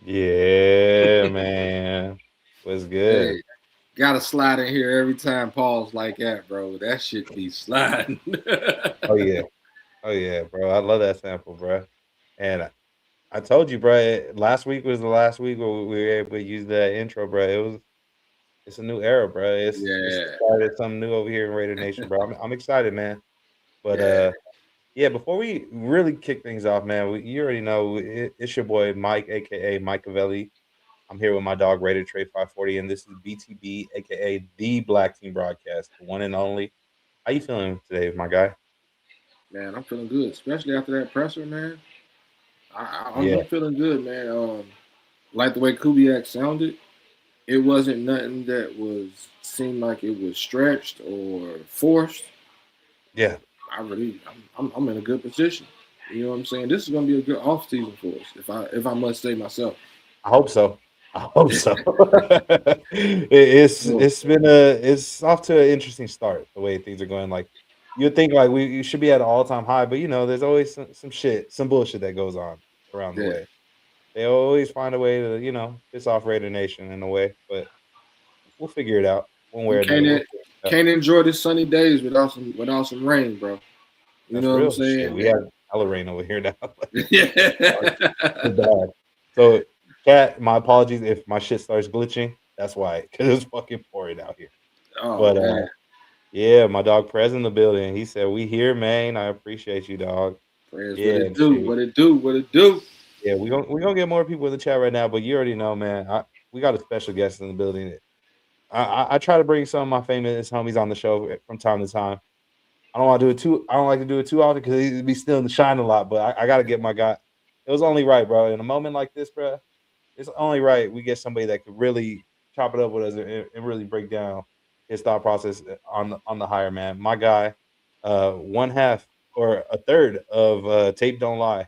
Yeah, man. What's good? Hey, gotta slide in here every time Paul's like that, bro. That shit be sliding. Oh yeah. Oh yeah, bro. I love that sample, bro. And I told you, bro. Last week was the last week where we were able to use that intro, bro. It's a new era, bro. It's the Yeah, start of something new over here in Raider Nation, bro. I'm excited, man. But yeah. yeah. Before we really kick things off, man, you already know it's your boy Mike, aka Mike Cavelli. I'm here with my dog Raider Trade 540, and this is BTB, aka the Black Team Broadcast, the one and only. How you feeling today, my guy? Man, I'm feeling good, especially after that presser, man. I'm Yeah, feeling good, man. Like the way Kubiak sounded, it wasn't nothing that was seemed like it was stretched or forced. yeah. I'm in a good position. You know what I'm saying? This is gonna be a good off season for us, if I must say myself. I hope so. I hope so. It's off to an interesting start the way things are going. Like you'd think like we should be at an all time high, but there's always some shit, some bullshit that goes on around the Yeah. way. They always find a way to piss off Raider Nation in a way, but we'll figure it out one way You or another. We'll figure it out. can't enjoy the sunny days without some rain, bro. You That's know what I'm real shit. saying? We have hella rain over here now. Like, Yeah. too bad. So, cat, my apologies if my shit starts glitching. That's why, because it's fucking pouring out here. Oh But man, yeah, my dog Prez in the building. He said, "We here, man. I appreciate you, dog." prayers. What Yeah, it and do? shit. What it do? What it do? Yeah, we gonna get more people in the chat right now, but you already know, man. We got a special guest in the building. I try to bring some of my famous homies on the show from time to time. I don't want to do it too. I don't like to do it too often because he'd be stealing the shine a lot. But I got to get my guy. It was only right, bro. In a moment like this, bro, it's only right we get somebody that could really chop it up with us and really break down his thought process on the higher man. My guy, one half or a third of Tape Don't Lie.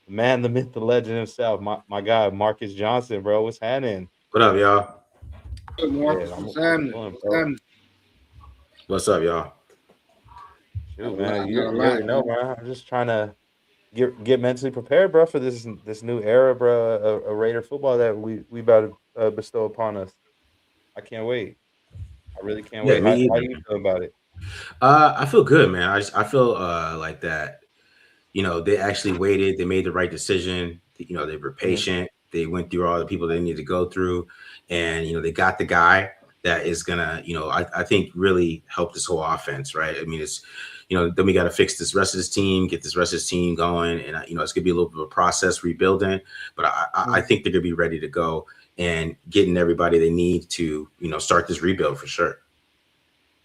The man, the myth, the legend himself. My guy, Marcus Johnson, bro. What's happening? What up, y'all? Good, Yeah, Marcus. I'm What's I'm happening? feeling, What's bro. happening? What's up, y'all? Got Shoot, a lot. man, Got a you lot. already know, man. I'm just trying to get mentally prepared, bro, for this new era, bro, of Raider football that we about to bestow upon us. I can't wait. I really can't Yeah, wait. me How either. do you feel about it? I feel good, man. I feel like that. They actually waited. They made the right decision. They were Mhm. patient. They went through all the people they needed to go through, and they got the guy that is gonna, I think really help this whole offense, right? I mean, it's, then we got to fix this rest of this team, get this rest of this team going, and it's gonna be a little bit of a process rebuilding, but I Mhm. think they're gonna be ready to go and getting everybody they need to, start this rebuild for sure.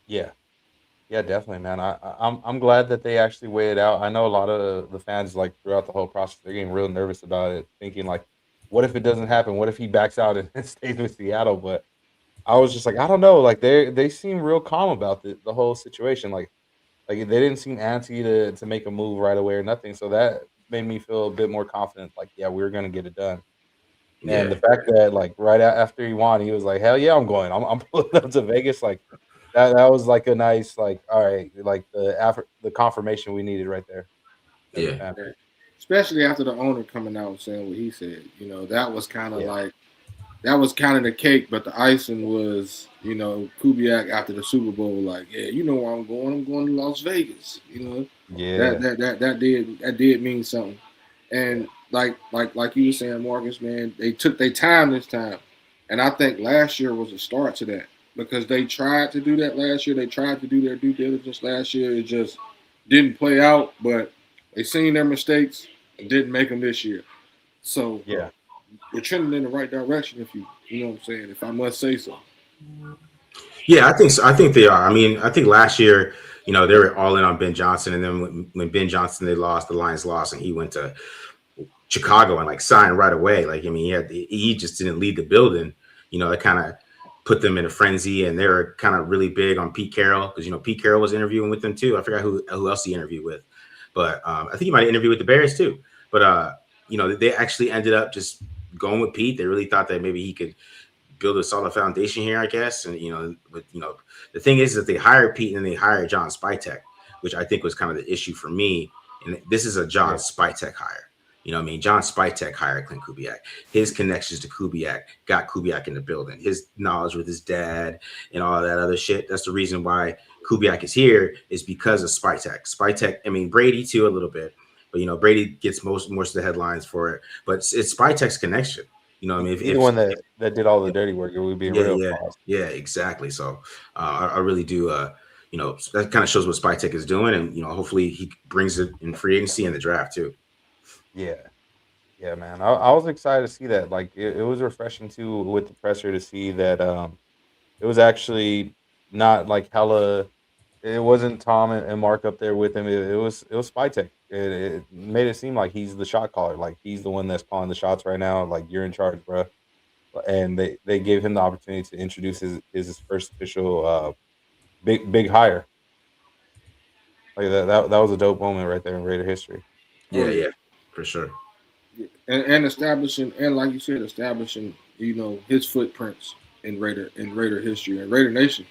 Yeah, yeah, definitely, man. I'm glad that they actually weighed it out. I know a lot of the fans, like throughout the whole process, they're getting real nervous about it, thinking like, what if it doesn't happen? What if he backs out and stays with Seattle? But I was just like, I don't know. Like they seem real calm about the whole situation. Like they didn't seem antsy to make a move right away or nothing. So that made me feel a bit more confident. Like, yeah, we're gonna get it done. And Yeah. the fact that like after he won, he was like, "Hell yeah, I'm going. I'm pulling up to Vegas." Like that was like a nice like all right, like the confirmation we needed right there as a Yeah. fan. Yeah. Especially after the owner coming out and saying what he said. That was kind of Yeah, like that was kind of the cake, but the icing was, Kubiak after the Super Bowl, like, yeah, you know where I'm going. I'm going to Las Vegas. That yeah, that that that did mean something. And like you were saying, Marcus, man, they took their time this time, and I think last year was a start to that because they tried to do that last year. They tried to do their due diligence last year. It just didn't play out, but they seen their mistakes and didn't make them this year. So yeah, we're trending in the right direction, if you know what I'm saying, if I must say so. Yeah, I think so. I think they are. I mean, I think last year, they were all in on Ben Johnson, and then when Ben Johnson they lost, the Lions lost, and he went to Chicago and like signed right away. Like, I mean, he just didn't lead the building. That kind of put them in a frenzy, and they were kind of really big on Pete Carroll because Pete Carroll was interviewing with them too. I forgot who else he interviewed with, but I think he might interview with the Bears too. But they actually ended up just going with Pete. They really thought that maybe he could build a solid foundation here, I guess. And but the thing is that they hired Pete and then they hired John Spytek, which I think was kind of the issue for me. And this is a John yeah, Spytek hire. You know what I mean? John Spytek hired Clint Kubiak. His connections to Kubiak got Kubiak in the building. His knowledge with his dad and all that other shit. That's the reason why Kubiak is here, is because of Spytek. Spytek, I mean, Brady too, a little bit. But, you know, Brady gets most of the headlines for it. But it's Spytek's connection. You know what I mean? He's the one that did all the dirty work. It would be real. Yeah, exactly. So I really do, you know, that kind of shows what Spytek is doing. And, you know, hopefully he brings it in free agency and the draft too. Yeah. Yeah, man. I was excited to see that. Like it was refreshing too with the presser to see that it was actually not like hella. It wasn't Tom and Mark up there with him. It was Spytek. It made it seem like he's the shot caller. Like he's the one that's calling the shots right now. Like you're in charge, bro. And they gave him the opportunity to introduce his first official big hire. Like that was a dope moment right there in Raider history. Yeah, for sure. And establishing, and like you said, establishing, you know, his footprints in Raider history and Raider Nation.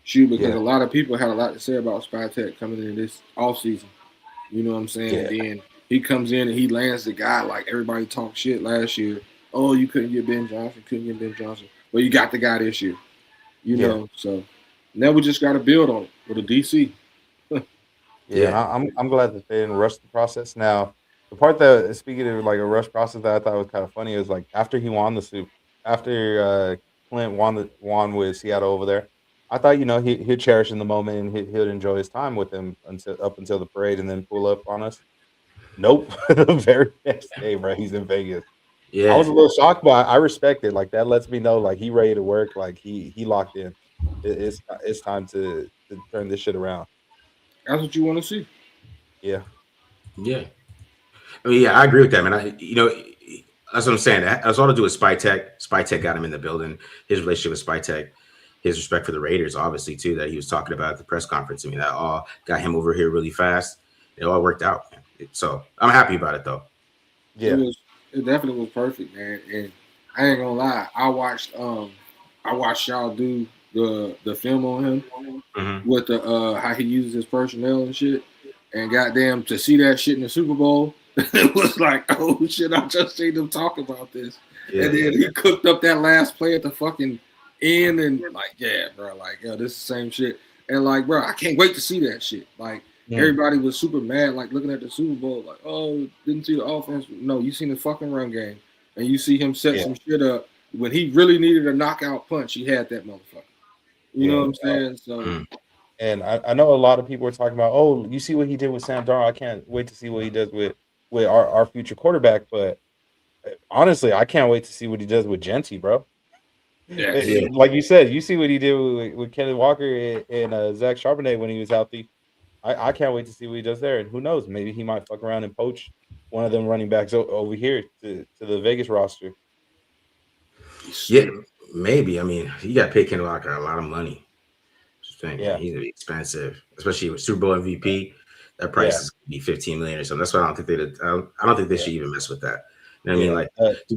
Shoot, because a lot of people had a lot to say about Spytek coming in this offseason. You know what I'm saying? Yeah. And then he comes in and he lands the guy like everybody talked shit last year. Oh, you couldn't get Ben Johnson. Well, you got the guy this year. You know, so now we just got to build on it with a DC. I'm glad that they didn't rush the process. Now, the part that, speaking of like a rush process, that I thought was kind of funny is like after he won the Super, after Clint won with Seattle over there, I thought, you know, he'd cherish in the moment and he'd enjoy his time with him until the parade and then pull up on us. Nope, the very next day, bro, he's in Vegas. Yeah, I was a little shocked, but I respect it. Like that lets me know, like he ready to work. Like he locked in. It's time to turn this shit around. That's what you want to see. Yeah. I mean, I agree with that, man. You know, that's what I'm saying. That's all to do with Spytek. Spytek got him in the building. His relationship with Spytek, his respect for the Raiders, obviously too, that he was talking about at the press conference. I mean, that all got him over here really fast. It all worked out, man. So I'm happy about it, though. Yeah, it definitely was perfect, man. And I ain't gonna lie, I watched y'all do the film on him with the how he uses his personnel and shit. And goddamn, to see that shit in the Super Bowl, it was like, oh shit, I just seen them talk about this. And then he cooked up that last play at the fucking end, and like, yeah, bro, like, yo, this is the same shit. And like, bro, I can't wait to see that shit. Like, everybody was super mad, like looking at the Super Bowl, like, oh, didn't see the offense. No, you seen the fucking run game, and you see him set some shit up when he really needed a knockout punch. He had that motherfucker. You know what I'm saying? So. And I know a lot of people are talking about, oh, you see what he did with Sam Darnold. I can't wait to see what he does with our future quarterback. But honestly, I can't wait to see what he does with Genty, bro. Yeah. Like you said, you see what he did with Kenneth Walker and Zach Charbonnet when he was healthy. I can't wait to see what he does there. And who knows, maybe he might fuck around and poach one of them running backs over here to the Vegas roster. Yeah, maybe. I mean, you got to pay Kenneth Walker a lot of money. Yeah, he's gonna be expensive, especially with Super Bowl MVP. That price is gonna be $15 million or something. That's why I don't think they should even mess with that. You know what I mean? Like,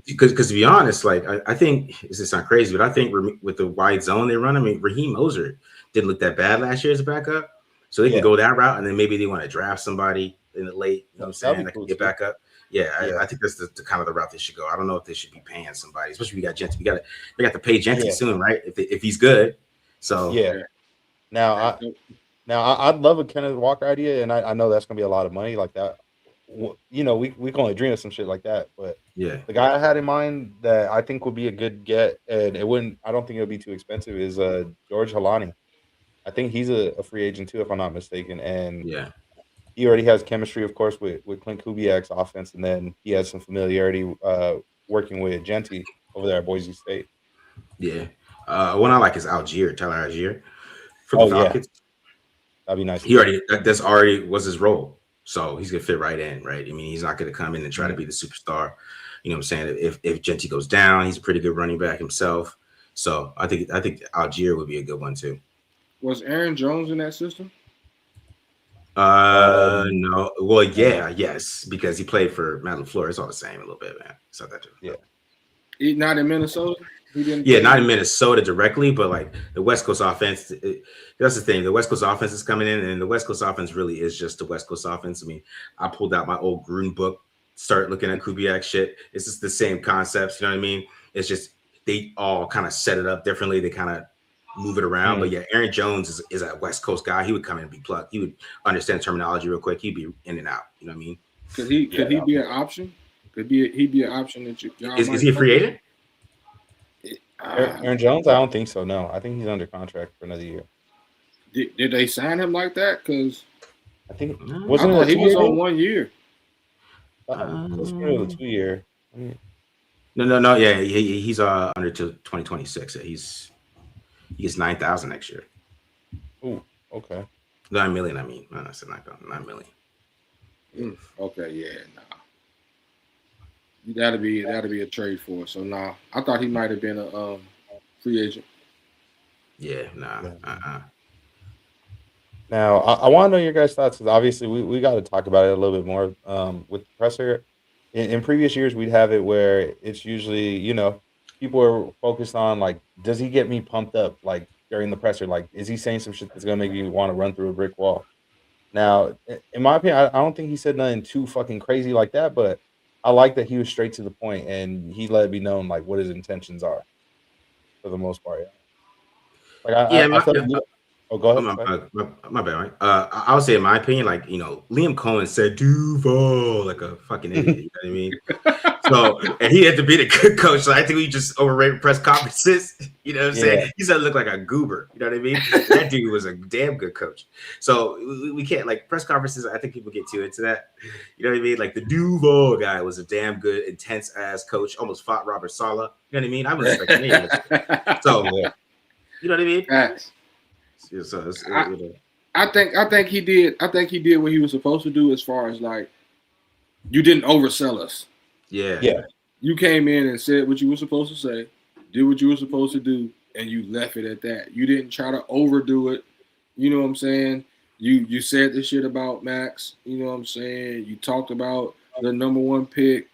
because to be honest, like I think this is not crazy, but I think with the wide zone they run, I mean, Raheem Mostert didn't look that bad last year as a backup, so they can go that route, and then maybe they want to draft somebody in the late. You know what I'm saying? That can get back up. Yeah, I think that's the kind of the route they should go. I don't know if they should be paying somebody, especially if we got Genty. They got to pay Genty soon, right? If he's good, so Now, I'd love a Kenneth Walker idea, and I know that's gonna be a lot of money like that. You know, we can only dream of some shit like that. But the guy I had in mind that I think would be a good get, and I don't think it would be too expensive, is George Halani. I think he's a free agent too, if I'm not mistaken. And he already has chemistry, of course, with Clint Kubiak's offense, and then he has some familiarity working with Genty over there at Boise State. Yeah, one I like is Tyler Algier. For the Falcons. That'd be nice. That's already was his role, so he's gonna fit right in, right? I mean, he's not gonna come in and try to be the superstar. You know what I'm saying? If Genty goes down, he's a pretty good running back himself. So I think Algier would be a good one too. Was Aaron Jones in that system? No. Well, yes, because he played for Matt LaFleur. It's all the same a little bit, man. It's not that different. Yeah. He not in Minnesota. Not in Minnesota directly, but like the West Coast offense. That's the thing. The West Coast offense is coming in, and the West Coast offense really is just the West Coast offense. I mean, I pulled out my old Gruden book start looking at Kubiak shit. It's just the same concepts. You know what I mean? It's just they all kind of set it up differently. They kind of move it around. But yeah, Aaron Jones is a West Coast guy. He would come in and be plugged. He would understand terminology real quick. He'd be in and out. You know what I mean? Could he be an option? He be an option that y'all Is he a free agent? Aaron Jones? I don't think so. No, I think he's under contract for another year. Did they sign him like that? Because I think he was on 1 year. Let's go to the 2 year. No. Yeah, he's under to 2026. He gets 9,000 next year. Oh, okay. 9 million. I mean, no, I said 9 million. Okay, yeah, nah. That'd be a trade for us. So nah, I thought he might have been a free agent. Yeah, nah. Now, I want to know your guys' thoughts because obviously we got to talk about it a little bit more with the presser. In previous years, we'd have it where it's usually, people are focused on, like, does he get me pumped up, like, during the presser? Like, is he saying some shit that's going to make me want to run through a brick wall? Now, in my opinion, I don't think he said nothing too fucking crazy like that, but I like that he was straight to the point and he let it be known, like, what his intentions are for the most part. Like, I feel like oh, go ahead. My bad, right? I would say, in my opinion, like, Liam Cohen said Duval like a fucking idiot. You know what I mean? So, and he had to be the good coach. So I think we just overrated press conferences. You know what I'm saying? He said look like a goober. You know what I mean? That dude was a damn good coach. So we can't, like, press conferences. I think people get too into that. You know what I mean? Like, the Duval guy was a damn good, intense ass coach. Almost fought Robert Saleh. You know what I mean? I would respect him. So, you know what I mean? I think he did. I think he did what he was supposed to do, as far as, like, you didn't oversell us. Yeah. You came in and said what you were supposed to say, did what you were supposed to do, and you left it at that. You didn't try to overdo it. You know what I'm saying? You said this shit about Maxx. You know what I'm saying? You talked about the #1 pick.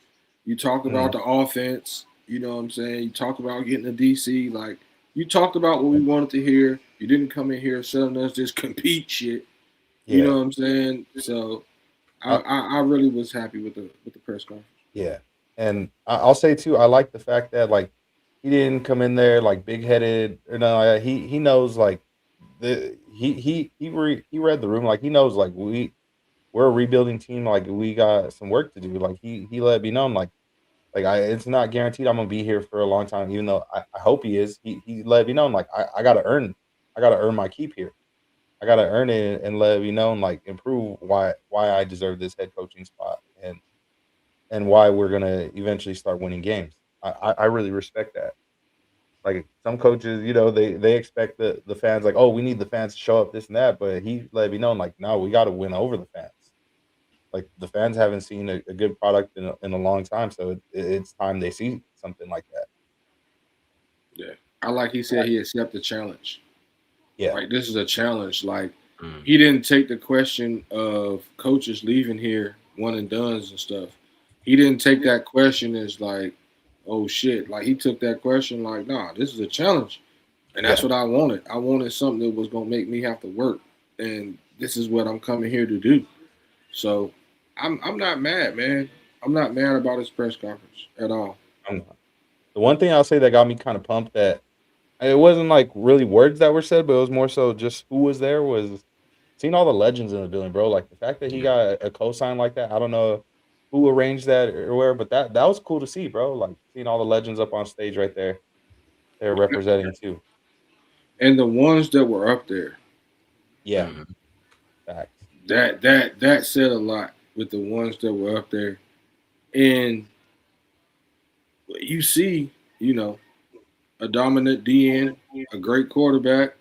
You talked about the offense. You know what I'm saying? You talked about getting a DC. Like, you talked about what we wanted to hear. You didn't come in here selling us this compete shit. You know what I'm saying? So I really was happy with the press conference. Yeah. And I'll say too, I like the fact that, like, he didn't come in there like big headed or nothing like that. He knows, like, he read the room. Like, he knows, like, we're a rebuilding team. Like, we got some work to do. Like, he let it be known, like it's not guaranteed I'm gonna be here for a long time, even though I hope he is. He let it be known, like, I gotta earn my keep here. I gotta earn it and let it be known, like, improve why I deserve this head coaching spot and why we're gonna eventually start winning games. I really respect that. Like, some coaches, they expect the fans, like, oh, we need the fans to show up, this and that, but he let it be known, like, no, we got to win over the fans. Like, the fans haven't seen a good product in a long time, so it's time they see something like that. Yeah, I like he said he accepted the challenge. Yeah, like, this is a challenge. Like, he didn't take the question of coaches leaving here one and dones and stuff. He didn't take that question as, like, oh shit. Like, he took that question like, nah, this is a challenge, and that's what I wanted. I wanted something that was gonna make me have to work, and this is what I'm coming here to do. So I'm not mad, man. I'm not mad about his press conference at all. The one thing I'll say that got me kind of pumped, that it wasn't like really words that were said, but it was more so just who was there, was seeing all the legends in the building, bro. Like, the fact that he got a cosign like that, I don't know who arranged that or where, but that was cool to see, bro. Like, seeing all the legends up on stage right there, they're representing too. And the ones that were up there, facts. That said a lot with the ones that were up there. And you see, a dominant DN, a great quarterback,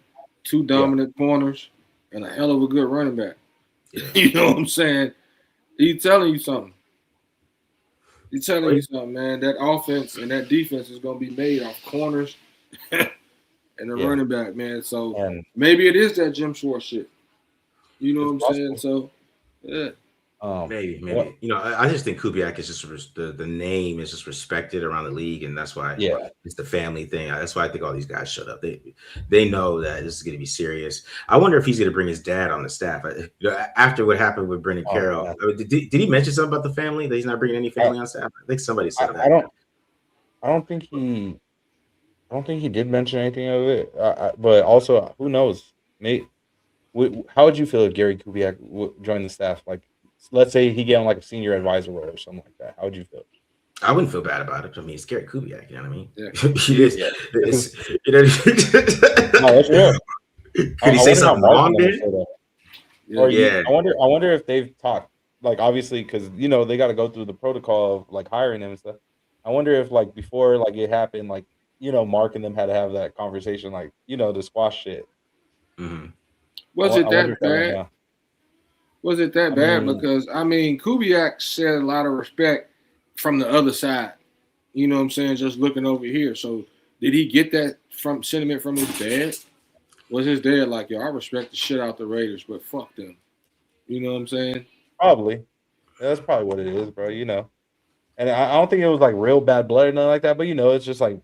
2 dominant corners, and a hell of a good running back. You know what I'm saying? He's telling you something. He's telling you something, man. That offense and that defense is going to be made off corners and the running back, man. So maybe it is that Jim Schwartz shit. You know what I'm saying? So, yeah. Maybe. What? You know, I just think Kubiak is just the name is just respected around the league, and that's why Yeah, it's the family thing. That's why I think all these guys shut up. They know that this is going to be serious. I wonder if he's going to bring his dad on the staff. You know, after what happened with Brendan oh Carroll, man, I mean, did he mention something about the family that he's not bringing any I, family on staff? I think somebody I, said I that. don't I don't think he did mention anything of it. But also, who knows? How would you feel if Gary Kubiak joined the staff? Like, let's say he get on like a senior advisor role or something like that. How would you feel? I wouldn't feel bad about it. I mean, it's Gary Kubiak. You know what I mean? Yeah. Yeah. You know. No, that's real. Could he I say wonder how something Marvin wrong, would dude? say that. Yeah. Or Yeah. I wonder if they've talked. Like, obviously, because they got to go through the protocol of like hiring him and stuff. I wonder if like before like it happened, like Mark and them had to have that conversation, like the squash shit. Mhm. Was I it wonder that if that went bad? down. Was it that I bad? mean, Because Kubiak said a lot of respect from the other side. You know what I'm saying? Just looking over here. So did he get that from sentiment from his dad? Was his dad like, yo, I respect the shit out the Raiders, but fuck them? You know what I'm saying? probably. That's probably what it is, bro. And I don't think it was like real bad blood or nothing like that. But it's just like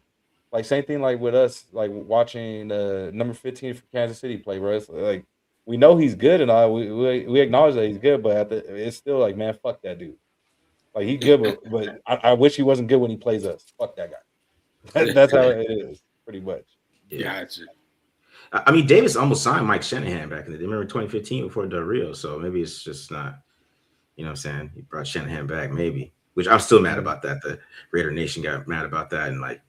same thing like with us, like watching number 15 for Kansas City play, bro. It's like we know he's good and all. We acknowledge that he's good, but it's still like, man, fuck that dude. Like he good, but I wish he wasn't good when he plays us. Fuck that guy. That's how it is, pretty much. Yeah. Gotcha. I mean, Davis almost signed Mike Shanahan back in the day. Remember 2015 before Del Rio? So maybe it's just not, you know what I'm saying? He brought Shanahan back, maybe. Which I'm still mad about that. The Raider Nation got mad about that. And like,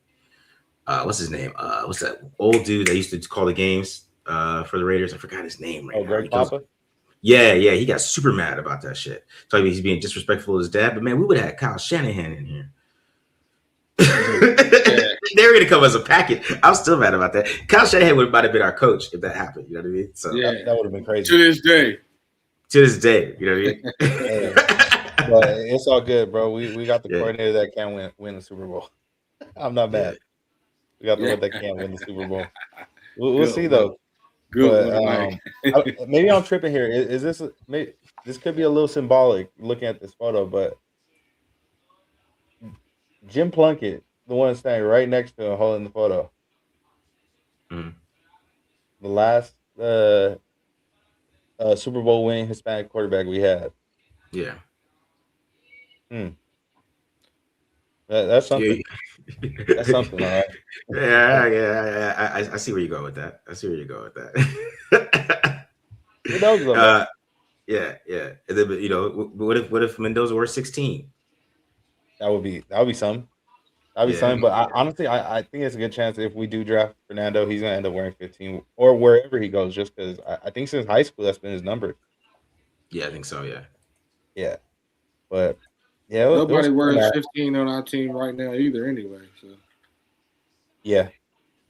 what's his name? What's that old dude that used to call the games for the Raiders? I forgot his name right Oh, now. Greg Papa? Yeah, he got super mad about that shit. Talking about he's being disrespectful to his dad. But man, we would have had Kyle Shanahan in here. They were gonna come as a packet. I'm still mad about that. Kyle Shanahan might have been our coach if that happened. You know what I mean? So That would have been crazy. To this day. To this day, you know what I mean? But it's all good, bro. We got the Yeah. coordinator that can win the Super Bowl. I'm not mad. We got the one that can win the Super Bowl. We'll see though. Good But one, Mike. maybe I'm tripping here. Is this maybe this could be a little symbolic looking at this photo, but Jim Plunkett, the one standing right next to him holding the photo, Mhm. the last Super Bowl winning Hispanic quarterback we had. Yeah. That's something. That's something, all right. Yeah. I see where you go with that. Who knows though, man? Yeah. And then, what if Mendoza were 16? That would be something. That'd be Yeah. something. But honestly, I think it's a good chance if we do draft Fernando, he's gonna end up wearing 15 or wherever he goes. Just because I think since high school that's been his number. Yeah, I think so. Yeah. Yeah, but yeah, Nobody wears 15 on our team right now either, anyway. So Yeah.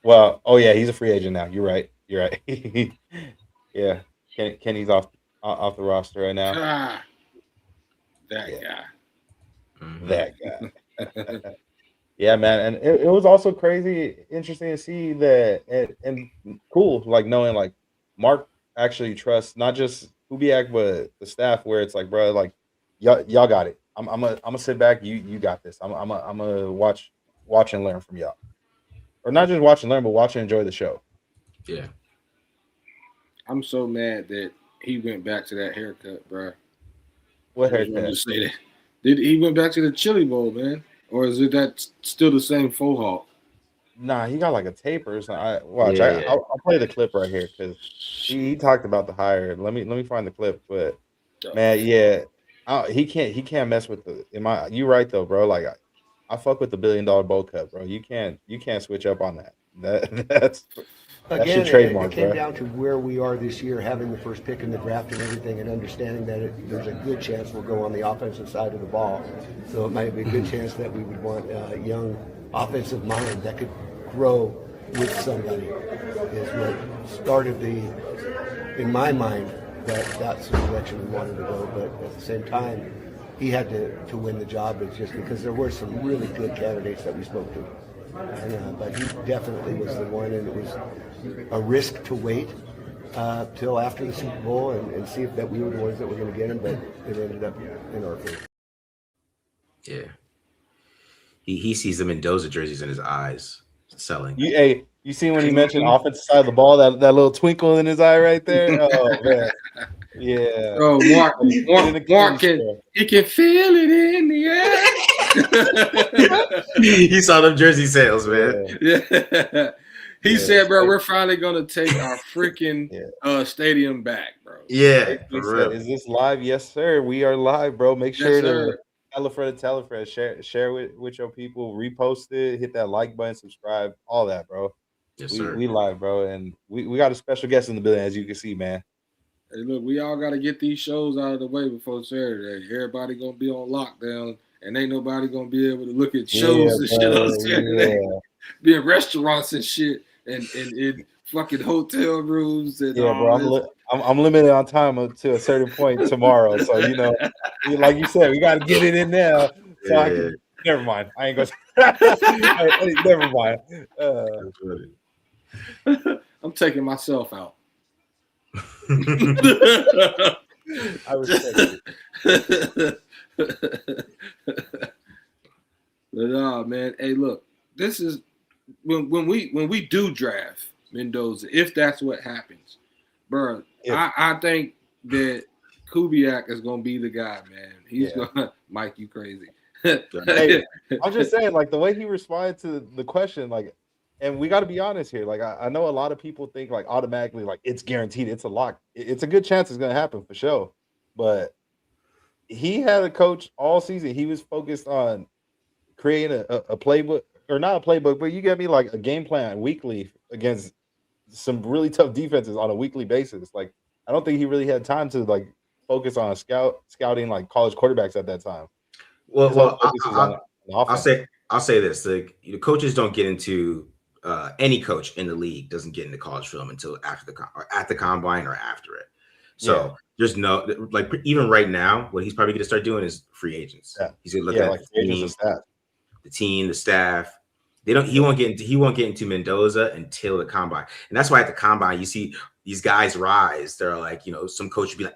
Well, oh yeah, he's a free agent now. You're right. Yeah, Kenny's off the roster right now. That Yeah. guy. Mhm. That guy. Yeah, man, and it was also crazy, interesting to see that, and cool, like knowing like Mark actually trusts not just Kubiak but the staff, where it's like, bro, like y'all got it. I'm gonna sit back. You got this. I'm gonna watch and learn from y'all, or not just watch and learn, but watch and enjoy the show. Yeah. I'm so mad that he went back to that haircut, bro. What I just wanted to haircut? say that. Did he went back to the Chili Bowl, man? Or is it that still the same faux hawk? Nah, he got like a taper. So watch. Yeah. I'll play the clip right here because he talked about the hire. Let me find the clip. But man, yeah, he can't mess with the. You right though, bro? Like I fuck with the $1 billion bowl cut, bro. You can't switch up on that. That's Again, your trademark, it came bro. down to where we are this year, having the first pick in the draft and everything, and understanding that there's a good chance we'll go on the offensive side of the ball. So it might be a good chance that we would want a young offensive mind that could grow with somebody. Is what started in my mind, that's the direction we wanted to go. But at the same time, he had to win the job. It's just because there were some really good candidates that we spoke to. But he definitely was the one, and it was a risk to wait till after the Super Bowl and see if that we were the ones that were going to get him, but it ended up in our favor. Yeah. He sees the Mendoza jerseys in his eyes selling. You see when he mentioned offensive side of the ball, that little twinkle in his eye right there? Oh, man. Yeah. Oh, Mark can feel it in the air. He saw them jersey sales, man. Yeah. He said, bro, we're finally going to take our freaking stadium back, bro. Yeah. Is this live? Yes, sir. We are live, bro. Make sure to tell a friend, share with your people, repost it, hit that like button, subscribe, all that, bro. Yes, sir. We live, bro, and we got a special guest in the building, as you can see, man. Hey, look, we all got to get these shows out of the way before Saturday. Everybody going to be on lockdown, and ain't nobody going to be able to look at shows and shit on Saturday. Yeah. Be in restaurants and shit, and in fucking hotel rooms. And bro, I'm limited on time to a certain point tomorrow. So, like you said, we got to get it in now. So never mind. I ain't going to. Never mind. I'm taking myself out. I respect it. But man, hey, look, this is when we do draft Mendoza, if that's what happens, bro. Yeah. I think that Kubiak is gonna be the guy, man. He's gonna Mike, you crazy. Hey, I'm just saying, like, the way he responded to the question, like, and we got to be honest here. Like, I know a lot of people think, like, automatically, like, it's guaranteed, it's a lock. It's a good chance it's going to happen for sure. But he had a coach all season. He was focused on creating a playbook, or not a playbook, but you get me, like, a game plan weekly against some really tough defenses on a weekly basis. Like, I don't think he really had time to, like, focus on scouting, like, college quarterbacks at that time. Well, I'll say this: like, coaches don't get into any coach in the league doesn't get into college film until after at the combine or after it. So there's no, like, even right now, what he's probably going to start doing is free agents. Yeah. He's going to look at, like, the team, the staff. He won't get into Mendoza until the combine, and that's why at the combine you see these guys rise. They're like, some coach would be like,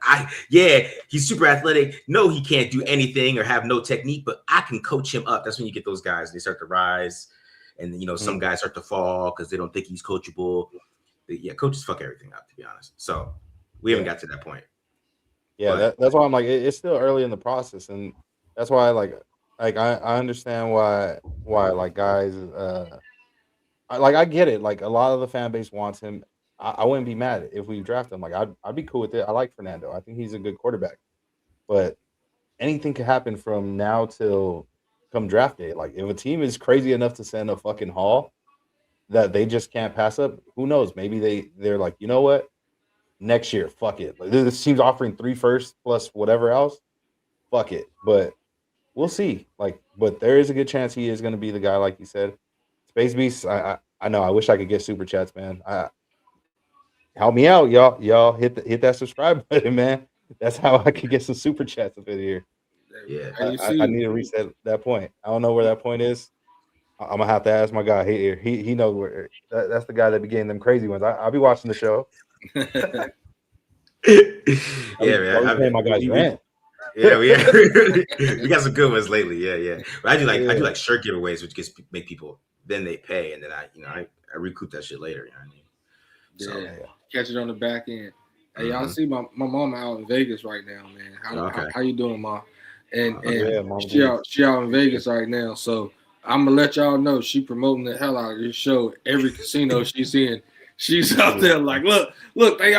he's super athletic. No, he can't do anything or have no technique, but I can coach him up. That's when you get those guys. They start to rise, and some guys start to fall because they don't think he's coachable. But coaches fuck everything up, to be honest. So we haven't got to that point. Yeah, that's why I'm like, it's still early in the process, and that's why I understand why like guys I get it. Like, a lot of the fan base wants him. I wouldn't be mad if we draft him. Like, I'd be cool with it. I like Fernando. I think he's a good quarterback. But anything could happen from now till come draft day. Like, if a team is crazy enough to send a fucking haul that they just can't pass up, who knows? Maybe they're like, you know what? Next year, fuck it. Like, this team's offering 3 firsts plus whatever else. Fuck it. But we'll see. Like, but there is a good chance he is going to be the guy, like you said. Space Beast, I know. I wish I could get super chats, man. Help me out, y'all. Y'all hit that subscribe button, man. That's how I can get some super chats up in here. Yeah, I need to reach that point. I don't know where that point is. I'm gonna have to ask my guy here. He knows where. That's the guy that be getting them crazy ones. I'll be watching the show. Man. My guy's rant. Yeah, we got some good ones lately. Yeah. But I do like shirt giveaways, which make people, then they pay, and then I recoup that shit later. You know what I mean? So, catch it on the back end. Hey, y'all see my mom out in Vegas right now, man. How you doing, Mom? And she out in Vegas right now. So I'm gonna let y'all know she promoting the hell out of this show. Every casino she's in, she's out there like, look, they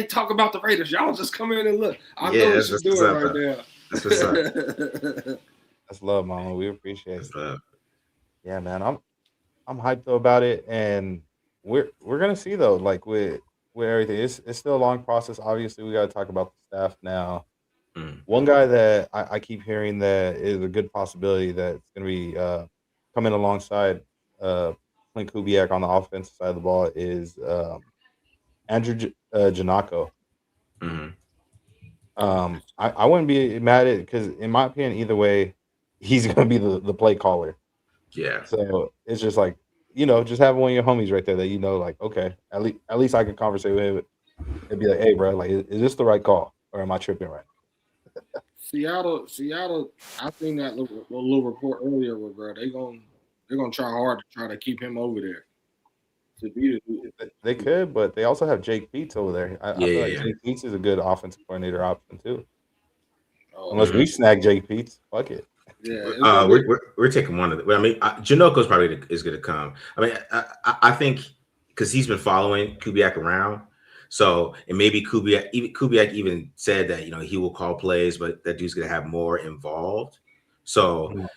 talk about the Raiders. Y'all just come in and look. I know what she's doing right now. That's what's up. That's love, Mama. We appreciate it. Yeah, man. I'm hyped though about it, and we're gonna see though, like with everything. It's still a long process. Obviously, we got to talk about the staff now. One guy that I keep hearing that is a good possibility that's going to be coming alongside Clint Kubiak on the offensive side of the ball is Andrew Janako. I wouldn't be mad at it because, in my opinion, either way, he's going to be the play caller. Yeah. So it's just like, just have one of your homies right there that like, okay, at least I can conversate with him and be like, hey, bro, like, is this the right call or am I tripping right Seattle. I seen that little report earlier where bro they're gonna try hard to try to keep him over there to be the. now? They could, but they also have Jake Peets over there. I Yeah, feel yeah, like yeah. Jake Peets is a good offensive coordinator option too. Oh, Unless we snag Jake Peets, fuck it. yeah, it's gonna be. We're taking one of the. I mean, Janoko's probably is going to come. I mean, I think because he's been following Kubiak around, so and maybe Kubiak even said that he will call plays, but that dude's going to have more involved. So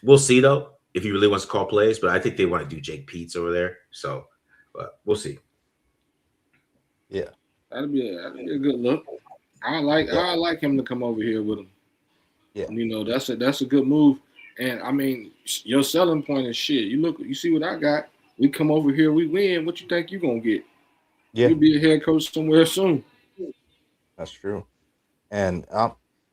we'll see though if he really wants to call plays, but I think they want to do Jake Peets over there. So, but we'll see. Yeah. That'd be a good look. I like him to come over here with him. Yeah. That's a good move. And I mean, your selling point is shit. You see what I got. We come over here, we win. What you think you gonna get? Yeah. You'll be a head coach somewhere soon. That's true. And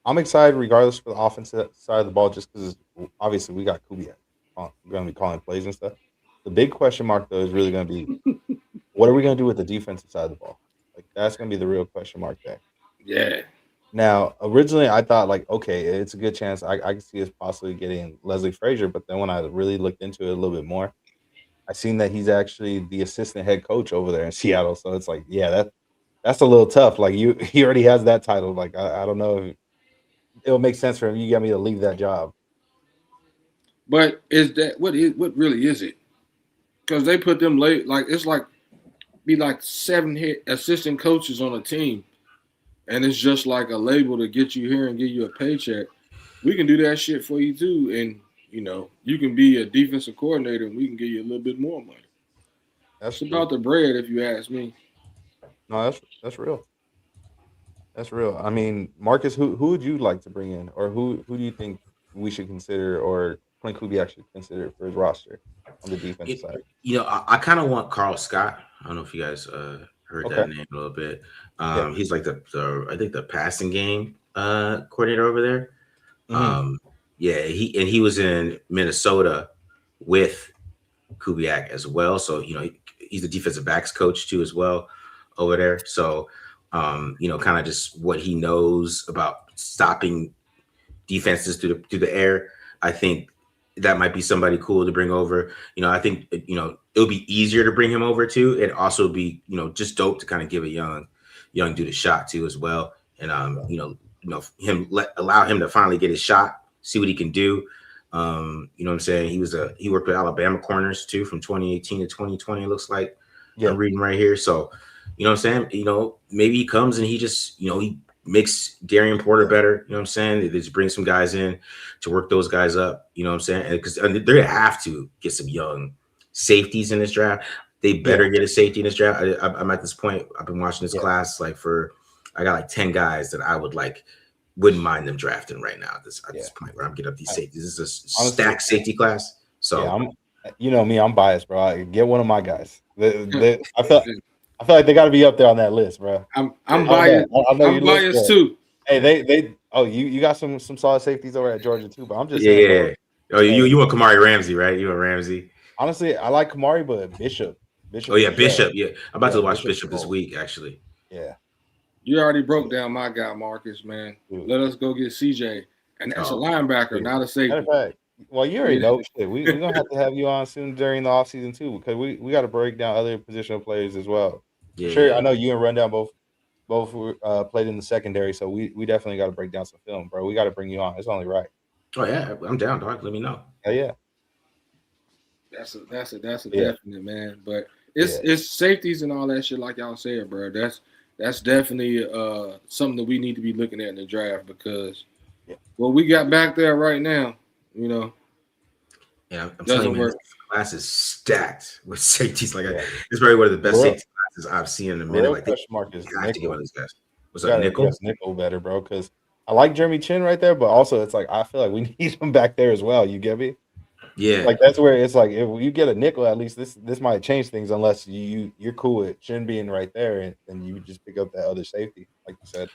I'm excited regardless for the offensive side of the ball, just because obviously we got Kubiak. We're going to be calling plays and stuff. The big question mark, though, is really going to be what are we going to do with the defensive side of the ball? Like, that's going to be the real question mark there. Yeah. Now, originally, I thought, like, okay, it's a good chance I can see us possibly getting Leslie Frazier. But then when I really looked into it a little bit more, I seen that he's actually the assistant head coach over there in Seattle. So it's like, yeah, that's a little tough. Like, he already has that title. Like, I don't know if it'll make sense for him. You got me to leave that job. But is that what really is it? Because they put them late, like it's like be like 7 assistant coaches on a team, and it's just like a label to get you here and give you a paycheck. We can do that shit for you too, and you can be a defensive coordinator, and we can give you a little bit more money. That's It's true. about the bread, if you ask me. No, that's real. That's real. I mean, Marcus, who would you like to bring in, or who do you think we should consider, or Clint Kubiak should consider for his roster on the defensive side? I kind of want Carl Scott. I don't know if you guys heard Okay. that name a little bit. Yeah. He's like the I think the passing game coordinator over there. Mhm. Yeah, he was in Minnesota with Kubiak as well. So he's the defensive backs coach too as well over there. So kind of just what he knows about stopping defenses through the air. I think that might be somebody cool to bring over. I think it'll be easier to bring him over too. It'd also be just dope to kind of give a young dude a shot too as well. And allow him to finally get his shot, see what he can do. You know what I'm saying? He worked with Alabama corners too from 2018 to 2020. It looks like I'm reading right here. So you know what I'm saying? Maybe he comes and he just he makes Darian Porter better. You know what I'm saying? They just bring some guys in to work those guys up. You know what I'm saying? Because they're gonna have to get some young safeties in this draft. They better get a safety in this draft. I'm at this point. I've been watching this class I got like 10 guys that I wouldn't mind them drafting right now at this point where I'm getting up these safeties. This is a stacked safety class. So I'm biased, bro. I get one of my guys. I feel like they got to be up there on that list, bro. I'm biased. I'm biased too. Hey, they you got some solid safeties over at Georgia too, but I'm just saying. Yeah. Oh, you want Kamari Ramsey, right? You want Ramsey. Honestly, I like Kamari, but Bishop. Oh yeah, Bishop. Yeah, I'm about to watch Bishop this week, actually. Yeah. You already broke down my guy, Marcus, man. Let us go get CJ. And that's a linebacker, not a safety. Matter of fact, well, you already know shit. We're going to have you on soon during the offseason, too, because we got to break down other positional players as well. Yeah, sure, I know you and Rundown both played in the secondary, so we definitely got to break down some film, bro. We got to bring you on. It's only right. Oh, yeah. I'm down, dog. Let me know. Oh, yeah. That's a definite, man. But it's safeties and all that shit, like y'all said, bro. That's definitely something that we need to be looking at in the draft because what we got back there right now, Yeah, I'm telling you, man, this class is stacked with safeties. Like it's probably one of the best safety classes I've seen in a minute. Like question mark is have to get one of these guys. What's up, Nickel? Nickel better, bro. Because I like Jeremy Chin right there, but also it's like I feel like we need him back there as well. You get me? Yeah. Like that's where it's like if you get a nickel, at least this might change things unless you're cool with Chin being right there and you just pick up that other safety, like you said.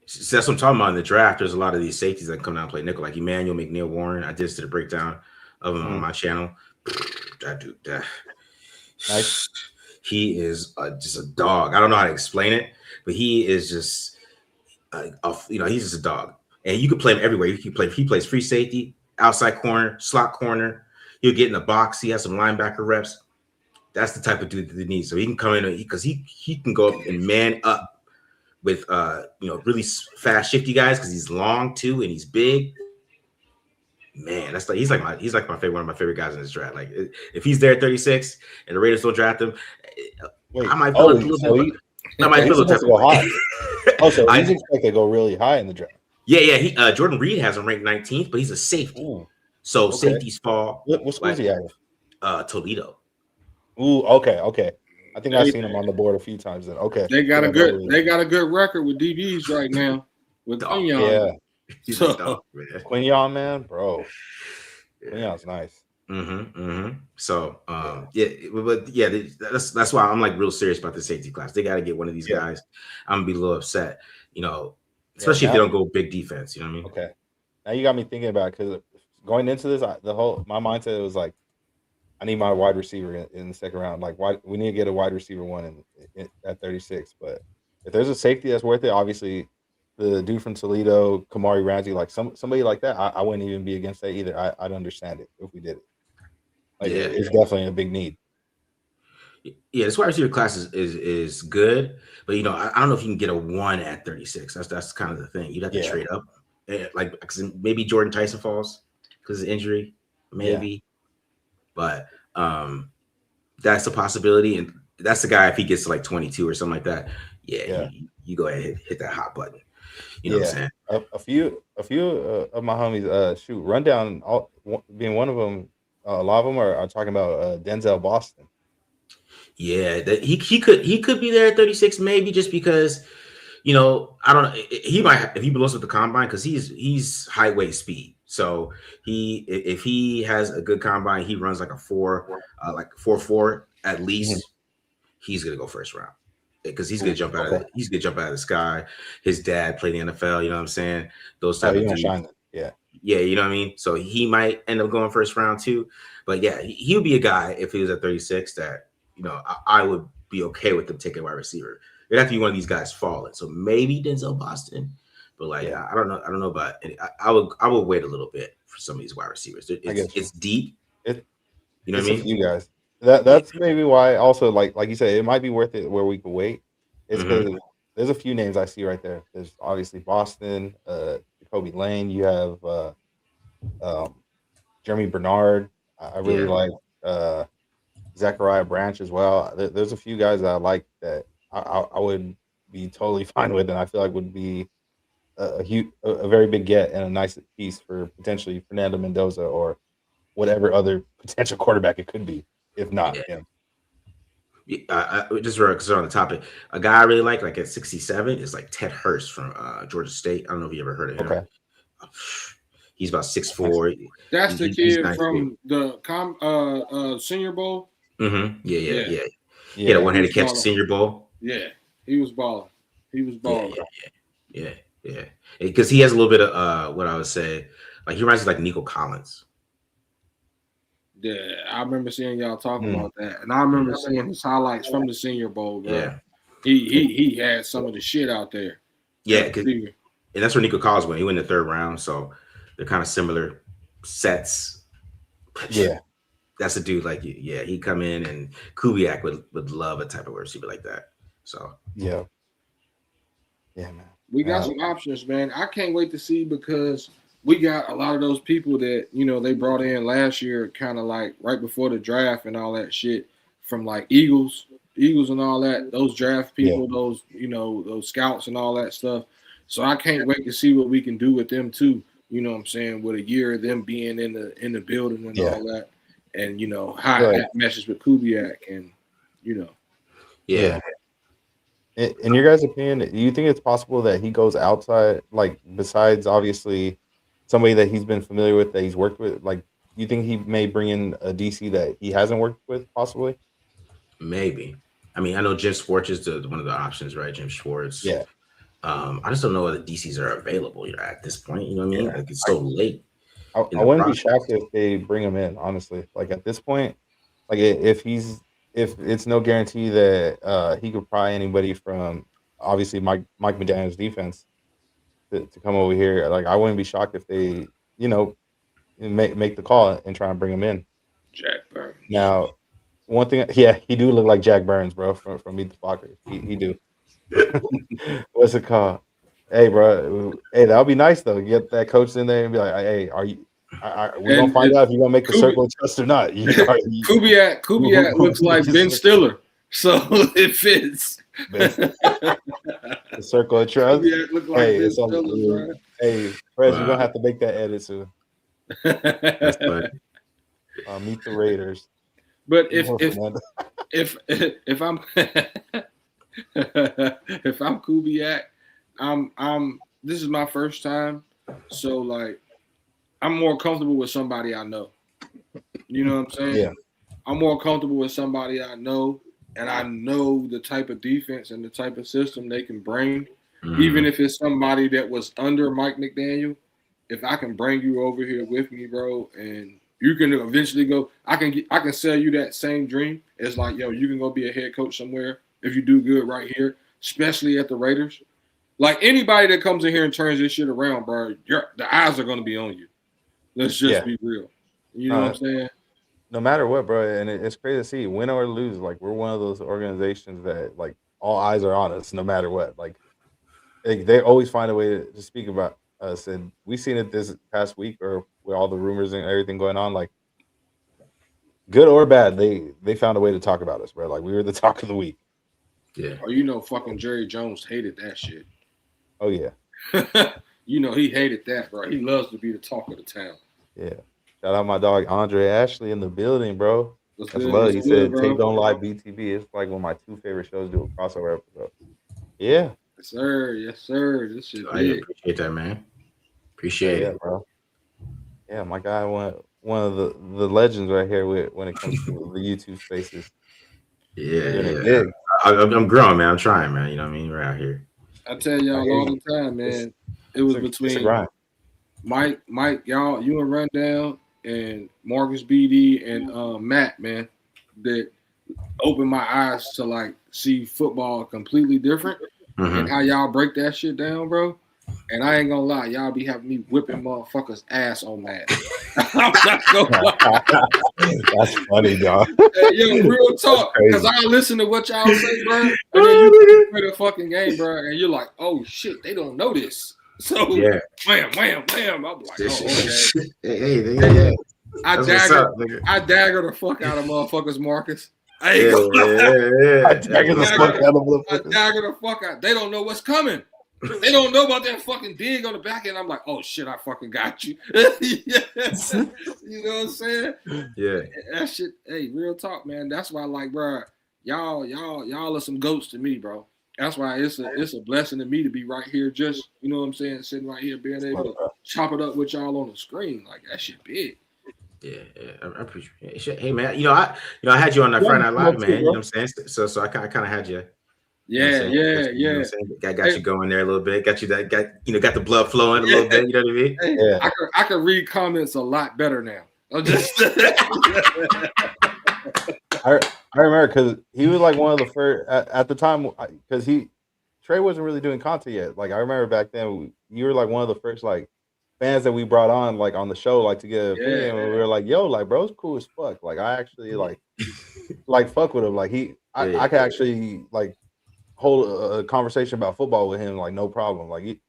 So that's what I'm talking about in the draft. There's a lot of these safeties that come down and play nickel, like Emmanuel McNeil Warren. I did a breakdown of him on my channel. that dude, Nice. he is just a dog. I don't know how to explain it, but he is just, he's just a dog. And you can play him everywhere. You can play. He plays free safety, outside corner, slot corner. He'll get in the box. He has some linebacker reps. That's the type of dude that they need. So he can come in because he can go up and man up with really fast, shifty guys because he's long too and he's big. Man, that's like he's like my favorite, one of my favorite guys in this draft. Like if he's there at 36 and the Raiders don't draft him, Wait, I might feel a little bit. I might feel a type of way. Oh, so he's expected to go really high in the draft. Yeah. Jordan Reed has him ranked 19th, but he's a safety. Ooh, so okay. Safeties fall. What school is he at? Toledo. Ooh, okay. I think I've seen him on the board a few times. Then okay, they got a good record with DBs right now with Quinyon. Yeah, he's a dog, man. Quinyon, man, bro. Quinyon's nice. So that's why I'm like real serious about the safety class. They got to get one of these guys. I'm gonna be a little upset, especially if they don't go big defense. You know what I mean? Okay. Now you got me thinking about it because going into this, my mindset was like, I need my wide receiver in the second round. Like, we need to get a wide receiver one at 36. But if there's a safety that's worth it, obviously the dude from Toledo, Kamari Ramsey, like somebody like that, I wouldn't even be against that either. I'd understand it if we did it. Like, it's definitely a big need. Yeah, this wide receiver class is good, but I don't know if you can get a 1 at 36. That's kind of the thing. You'd have to trade up, like maybe Jordan Tyson falls because of injury, maybe. But that's a possibility, and that's the guy if he gets to like 22 or something like that. Yeah. You go ahead and hit that hot button. You know what I'm saying? A few of my homies run down being one of them. A lot of them are talking about Denzel Boston. Yeah, that he could be there at 36 maybe just because I don't know, he might if he blows up the combine because he's high weight speed. So if he has a good combine, he runs like a 4.4 at least. He's gonna go first round because he's gonna jump out of the sky. His dad played in the NFL. You know what I'm saying? Those type of dudes. Yeah, you know what I mean? So he might end up going first round too. But yeah, he would be a guy if he was at 36 that, I would be okay with them taking a wide receiver. It'd have to be one of these guys falling. So maybe Denzel Boston. But I don't know about it. I would wait a little bit for some of these wide receivers. It's deep. You know what I mean? You guys. That's maybe why also like you said, it might be worth it where we could wait. It's because there's a few names I see right there. There's obviously Boston, Jacoby Lane. You have Jeremy Bernard. I really like Zachariah Branch as well. There's a few guys that I like that I would be totally fine with, and I feel like would be a very big get and a nice piece for potentially Fernando Mendoza or whatever other potential quarterback it could be, if not him. Just because on the topic, a guy I really like at 67 is like Ted Hurst from Georgia State. I don't know if you ever heard of him. Okay. He's about 6'4". That's the kid from the Senior Bowl. Yeah. He had a one-handed catch at Senior Bowl. Yeah, he was balling. Yeah. Because he has a little bit of what I would say, like he reminds me like Nico Collins. Yeah, I remember seeing y'all talking about that, and I remember seeing his highlights from the Senior Bowl. Bro. Yeah, he had some of the shit out there. Yeah, and that's where Nico Collins went. He went in the third round, so they're kind of similar sets. Yeah, that's a dude like you. Yeah, he'd come in, and Kubiak would love a type of receiver like that. So yeah, man. We got some options, man. I can't wait to see because we got a lot of those people that, they brought in last year kind of like right before the draft and all that shit from like Eagles and all that, those draft people, those, those scouts and all that stuff. So I can't wait to see what we can do with them too. You know what I'm saying? With a year of them being in the building and all that. And, how that meshes with Kubiak and, Yeah. In your guys' opinion, do you think it's possible that he goes outside, like besides obviously somebody that he's been familiar with, that he's worked with? Like, do you think he may bring in a DC that he hasn't worked with, possibly? Maybe. I mean, I know Jim Schwartz is one of the options, right? Jim Schwartz. Yeah. I just don't know whether DCs are available at this point. You know what I mean? Like it's so late. I wouldn't be shocked if they bring him in, honestly. Like at this point, like if it's no guarantee that he could pry anybody from obviously Mike McDaniel's defense to come over here. Like I wouldn't be shocked if they make the call and try and bring him in. Jack Burns. Now, one thing, yeah, he do look like Jack Burns, bro, from Meet the Fockers. He do. What's it called? Hey, bro. Hey, that would be nice though. Get that coach in there and be like, "Hey, are you? We're gonna find out if you're gonna make the circle of trust or not." Kubiak looks like Ben Stiller, so it fits. The circle of trust. Kubiak look like Hey, Ben it's on. Stiller, Hey, Fred, you're gonna have to make that edit soon. That's funny. Meet the Raiders. But if I'm if I'm Kubiak, I'm this is my first time, so like I'm more comfortable with somebody I know. You know what I'm saying? Yeah. I'm more comfortable with somebody I know, and I know the type of defense and the type of system they can bring. Even if it's somebody that was under Mike McDaniel, if I can bring you over here with me, bro, and you can eventually go, I can sell you that same dream. It's like, yo, you can go be a head coach somewhere if you do good right here, especially at the Raiders. Like anybody that comes in here and turns this shit around, bro, the eyes are going to be on you. Let's just be real. You know what I'm saying? No matter what, bro, and it's crazy to see, win or lose. Like we're one of those organizations that like all eyes are on us, no matter what. Like they always find a way to speak about us, and we've seen it this past week, or with all the rumors and everything going on. Like good or bad, they found a way to talk about us, bro. Like we were the talk of the week. Yeah. Oh, you know, fucking Jerry Jones hated that shit. Oh yeah. You know he hated that, bro. He loves to be the talk of the town. Yeah. Shout out my dog Andre Ashley in the building, bro. That's That's good. love. That's He good, said, bro. "Tape Don't Lie, BTB." It's like one of my two favorite shows to do a crossover episode. Yeah. Yes, sir. Yes, sir. This shit I big. appreciate that, man. Appreciate Yeah, it. bro. Yeah, my guy, one of the legends right here when it comes to the YouTube spaces. Yeah. I'm growing, man. I'm trying, man. You know what I mean? We're out here. I tell y'all all the time, man. It was It's a between grind. Mike, y'all, you and Rundown and Marcus BD and Matt, man, that opened my eyes to like see football completely different and how y'all break that shit down, bro. And I ain't gonna lie, y'all be having me whipping motherfuckers' ass on that. I'm not gonna lie. That's funny, dog. Yo, real talk, because I listen to what y'all say, bro, and then you play the fucking game, bro, and you're like, oh shit, they don't know this. So Yeah. wham, wham, wham. I'm like, oh, okay. Hey. I dagger the fuck out of motherfuckers, Marcus. I ain't gonna lie. I dagger the fuck out of I motherfuckers. dagger the fuck out. They don't know what's coming. They don't know about that fucking dig on the back end. I'm like, oh shit, I fucking got you. You know what I'm saying? Yeah. That shit, hey, real talk, man. That's why, like, bro, y'all are some goats to me, bro. That's why it's a blessing to me to be right here, just, you know what I'm saying, sitting right here, being able to chop it up with y'all on the screen. Like, that shit big. Yeah, I appreciate it. Hey man, I had you on that Friday Night Live, man. You know what I'm saying? So I kind of had you. Yeah. You know what I'm saying? Got you going there a little bit. Got the blood flowing a little bit. You know what I mean? Hey, yeah. I can read comments a lot better now. I'm just. I remember because he was like one of the first at the time, because Trey wasn't really doing content yet. Like I remember back then, you were like one of the first like fans that we brought on like on the show, like to get an opinion. And we were like, yo, like bro's cool as fuck. Like I actually like fuck with him. Like I could actually like hold a conversation about football with him, like no problem. Like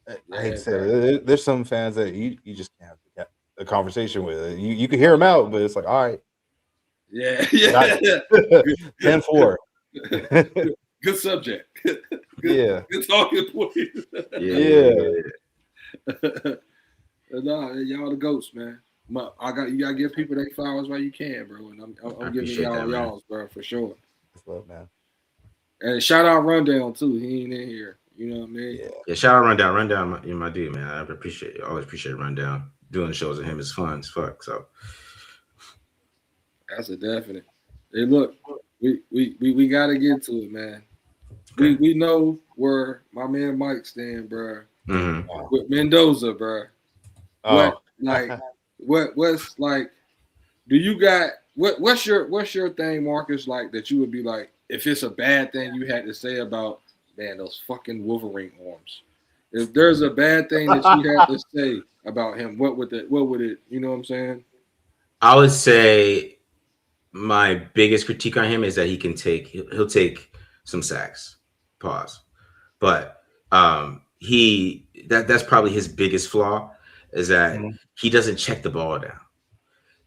I hate to say it, there's some fans that you just can't have a conversation with. You can hear them out, but it's like, all right. Yeah. 10-4. Good subject. Good talking point. Yeah. Nah, y'all the goats, man. You gotta give people their flowers while you can, bro. And I'm giving y'all's, bro, for sure. That's love, man. And shout out Rundown too. He ain't in here. You know what I mean? Yeah. Shout out Rundown. Rundown, my dude, man. I always appreciate Rundown. Doing shows with him is fun as fuck. So that's a definite. Hey, look, we gotta get to it, man. We know where my man Mike stand, bro. With Mendoza, bro. What's like? Do you got what's your thing, Marcus? Like that you would be like, if it's a bad thing you had to say about those fucking Wolverine arms. If there's a bad thing that you had to say about him, what would it? You know what I'm saying? I would say my biggest critique on him is that he'll take some sacks. Pause. But that's probably his biggest flaw is that he doesn't check the ball down.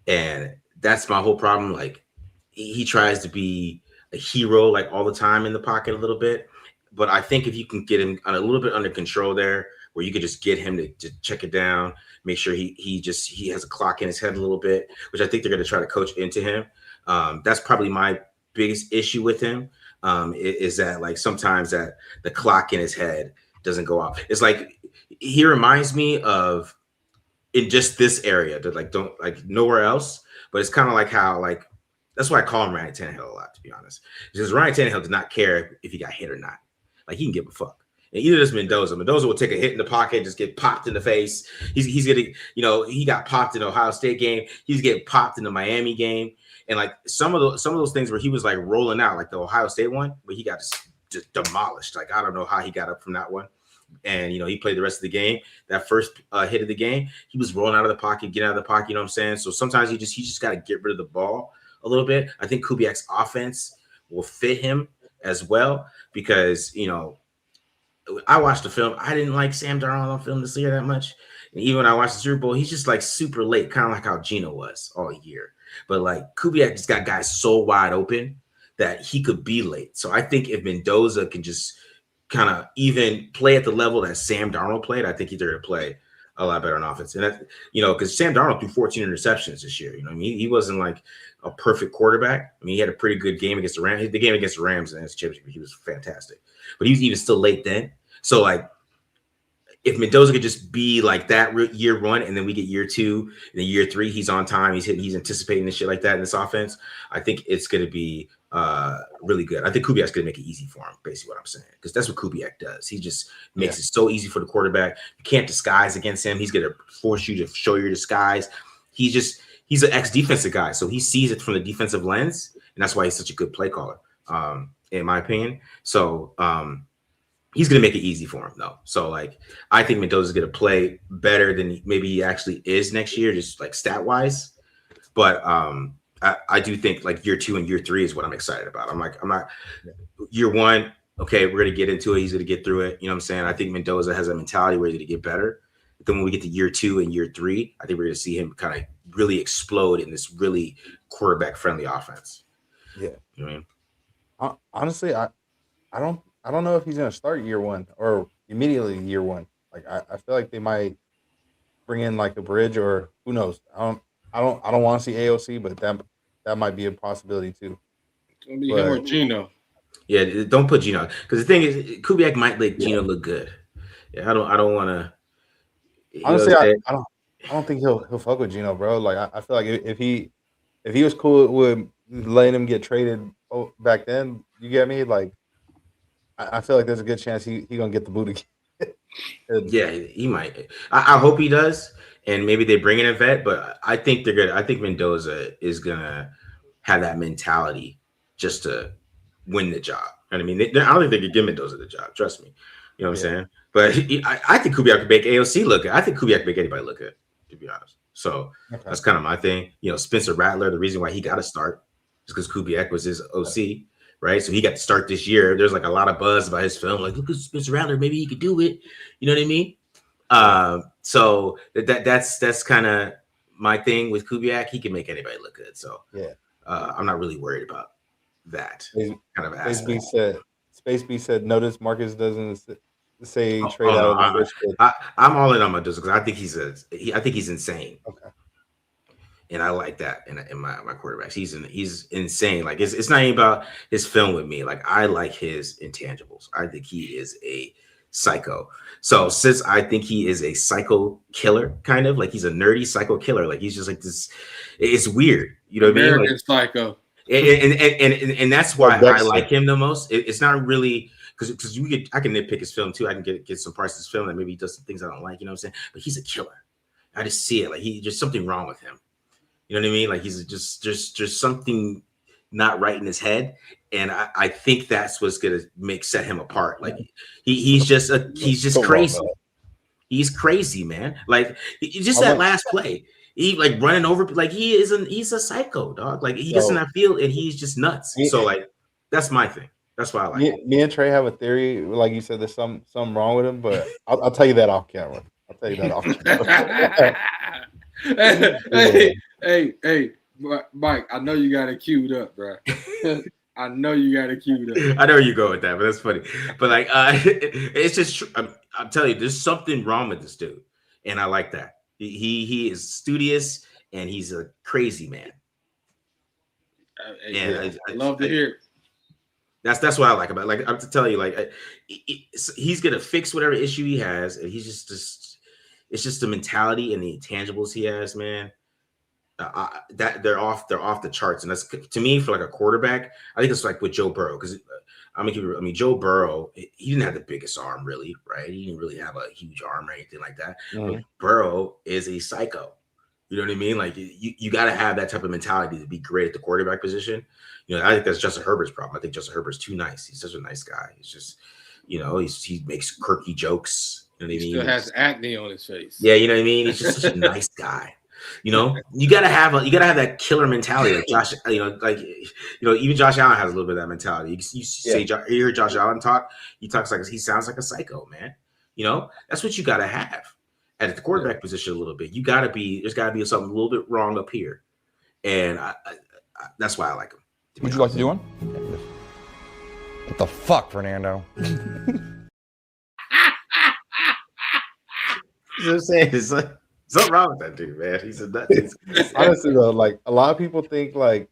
And that's my whole problem. Like he tries to be a hero like all the time in the pocket a little bit. But I think if you can get him a little bit under control there, where you could just get him to check it down, make sure he has a clock in his head a little bit, which I think they're going to try to coach into him. That's probably my biggest issue with him. Is that like sometimes that the clock in his head doesn't go off. It's like he reminds me of in just this area that like don't like nowhere else, but it's kind of like how like that's why I call him Ryan Tannehill a lot, to be honest. Because Ryan Tannehill does not care if he got hit or not. Like he can give a fuck. And either does Mendoza. Mendoza will take a hit in the pocket, just get popped in the face. He's getting, he got popped in the Ohio State game. He's getting popped in the Miami game. And like some of those things where he was like rolling out, like the Ohio State one, where he got just demolished. Like I don't know how he got up from that one. And he played the rest of the game. That first hit of the game, he was rolling out of the pocket, getting out of the pocket. You know what I'm saying? So sometimes he just got to get rid of the ball a little bit. I think Kubiak's offense will fit him as well because I watched the film. I didn't like Sam Darnold on film this year that much. And even when I watched the Super Bowl, he's just like super late, kind of like how Geno was all year. But like Kubiak just got guys so wide open that he could be late. So I think if Mendoza can just kind of even play at the level that Sam Darnold played, I think he's going to play a lot better on offense. And that, because Sam Darnold threw 14 interceptions this year. I mean, he wasn't like a perfect quarterback. I mean, he had a pretty good game against the Rams. The game against the Rams in his championship, he was fantastic. But he was even still late then. So like, if Mendoza could just be like that year one, and then we get year two, and then year three, he's on time, he's anticipating and shit like that in this offense, I think it's going to be really good. I think Kubiak's going to make it easy for him, basically what I'm saying, because that's what Kubiak does. He just makes it so easy for the quarterback. You can't disguise against him. He's going to force you to show your disguise. He's an ex-defensive guy, so he sees it from the defensive lens, and that's why he's such a good play caller, in my opinion. So, he's going to make it easy for him, though. So, like, I think Mendoza's going to play better than maybe he actually is next year, just like stat-wise. But I do think like year two and year three is what I'm excited about. I'm not year one. Okay, we're going to get into it. He's going to get through it. You know what I'm saying? I think Mendoza has a mentality where he's going to get better. But then when we get to year two and year three, I think we're going to see him kind of really explode in this really quarterback-friendly offense. Yeah. You know what I mean? Honestly, I don't know if he's going to start year one or immediately year one. Like I feel like they might bring in like a bridge or who knows. I don't want to see AOC, but that might be a possibility too. It's gonna be him or Geno. Yeah, don't put Geno because the thing is, Kubiak might make Geno look good. Yeah, I don't want to. Honestly, I don't think he'll fuck with Geno, bro. Like I feel like if he was cool with letting him get traded back then, you get me? Like I feel like there's a good chance he gonna get the boot again. Yeah, he might. I hope he does, and maybe they bring in a vet. But I think they're good. I think Mendoza is gonna have that mentality just to win the job. And I mean, I don't think they could give Mendoza the job. Trust me. You know what I'm saying? But I think Kubiak could make AOC look good. I think Kubiak could make anybody look good, to be honest. So that's kind of my thing. Spencer Rattler, the reason why he got to start is because Kubiak was his OC. Right, so he got to start this year. There's like a lot of buzz about his film. Like, look at Spencer Rattler, maybe he could do it. You know what I mean? So that's kind of my thing with Kubiak. He can make anybody look good. So I'm not really worried about that kind of aspect. Space B said, notice Marcus doesn't say trade out of the first. I'm all in on Mendoza because I think he's insane. Okay. And I like that in my quarterbacks. He's insane. Like it's not even about his film with me. Like I like his intangibles. I think he is a psycho. So since I think he is a psycho killer, kind of like he's a nerdy psycho killer. Like he's just like this. It's weird. You know what I mean? American psycho. And that's why I like him the most. It's not really because I can nitpick his film too. I can get some parts of his film that maybe he does some things I don't like. You know what I'm saying? But he's a killer. I just see it. Like there's something wrong with him. You know what I mean? Like he's just something not right in his head, and I think that's what's gonna set him apart. Like he's just So well, crazy. man. He's crazy, man. Like just I that went- last play, he like running over, like he's a psycho dog. Like he gets in Yo. that field and he's just nuts. So like that's my thing. That's why I like him. Me and Trey have a theory. Like you said, there's something wrong with him, but I'll tell you that off camera. I'll tell you that off camera. hey, Mike, I know you got it queued up, bro. I know you got it queued up. I know where you go with that, but that's funny. But like, it's just I'm telling you, there's something wrong with this dude, and I like that. He is studious and he's a crazy man. And I love to hear it. That's what I like about it. Like I'm to tell you, like he's gonna fix whatever issue he has, and he's just it's just the mentality and the intangibles he has, man. That they're off the charts, and that's to me for like a quarterback. I think it's like with Joe Burrow because Joe Burrow, he didn't have the biggest arm, really, right? He didn't really have a huge arm or anything like that. Mm-hmm. But Burrow is a psycho. You know what I mean? Like you got to have that type of mentality to be great at the quarterback position. You know, I think that's Justin Herbert's problem. I think Justin Herbert's too nice. He's such a nice guy. He's just, you know, he makes quirky jokes. You know what I mean? Still has acne on his face. Yeah, you know what I mean? He's just such a nice guy. You know, you gotta have that killer mentality. Like Josh, even Josh Allen has a little bit of that mentality. You hear Josh Allen talk, he sounds like a psycho, man. You know, that's what you gotta have at the quarterback position a little bit. There's gotta be something a little bit wrong up here, and I that's why I like him. Would you like to do one? What the fuck, Fernando? I'm saying it's like something wrong with that dude, man. He's a nut. Honestly though, like a lot of people think like,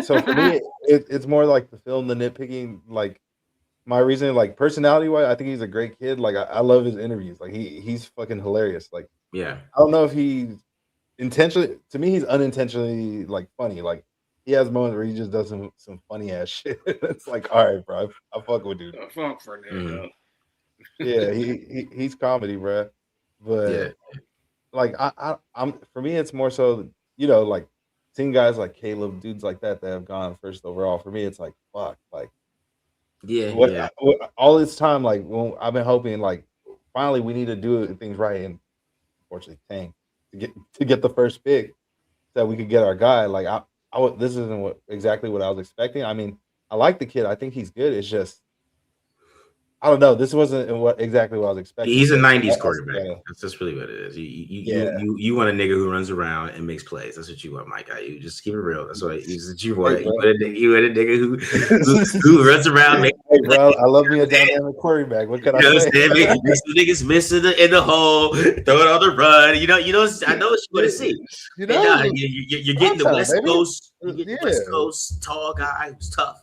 so for me, it's more like the film, the nitpicking. Like my reason, like personality wise, I think he's a great kid. Like I love his interviews. Like he's fucking hilarious. Like Yeah, I don't know if he's intentionally. To me, he's unintentionally like funny. Like he has moments where he just does some funny ass shit. It's like, all right, bro, I fuck with dude. Fuck Fernando. Yeah, he's comedy, bro. But yeah. like I'm for me, it's more so, you know, like seeing guys like Caleb, dudes like that have gone first overall. For me, it's like fuck, like Yeah. all this time, like when I've been hoping, like finally we need to do things right, and unfortunately, tank to get the first pick so that we could get our guy. Like this isn't exactly what I was expecting. I mean, I like the kid. I think he's good. It's just I don't know. This wasn't exactly what I was expecting. He's a '90s quarterback. That's just really what it is. You want a nigga who runs around and makes plays. That's what you want, my guy. You just keep it real. That's what you want. You want a nigga who runs around. Hey, bro, I love me a dynamic quarterback. What can I say? Some niggas missing in the hole, throw it on the run. You know. I know what you want to see. You know, you're getting the West baby. Coast. You're getting the West Coast tall guy who's tough,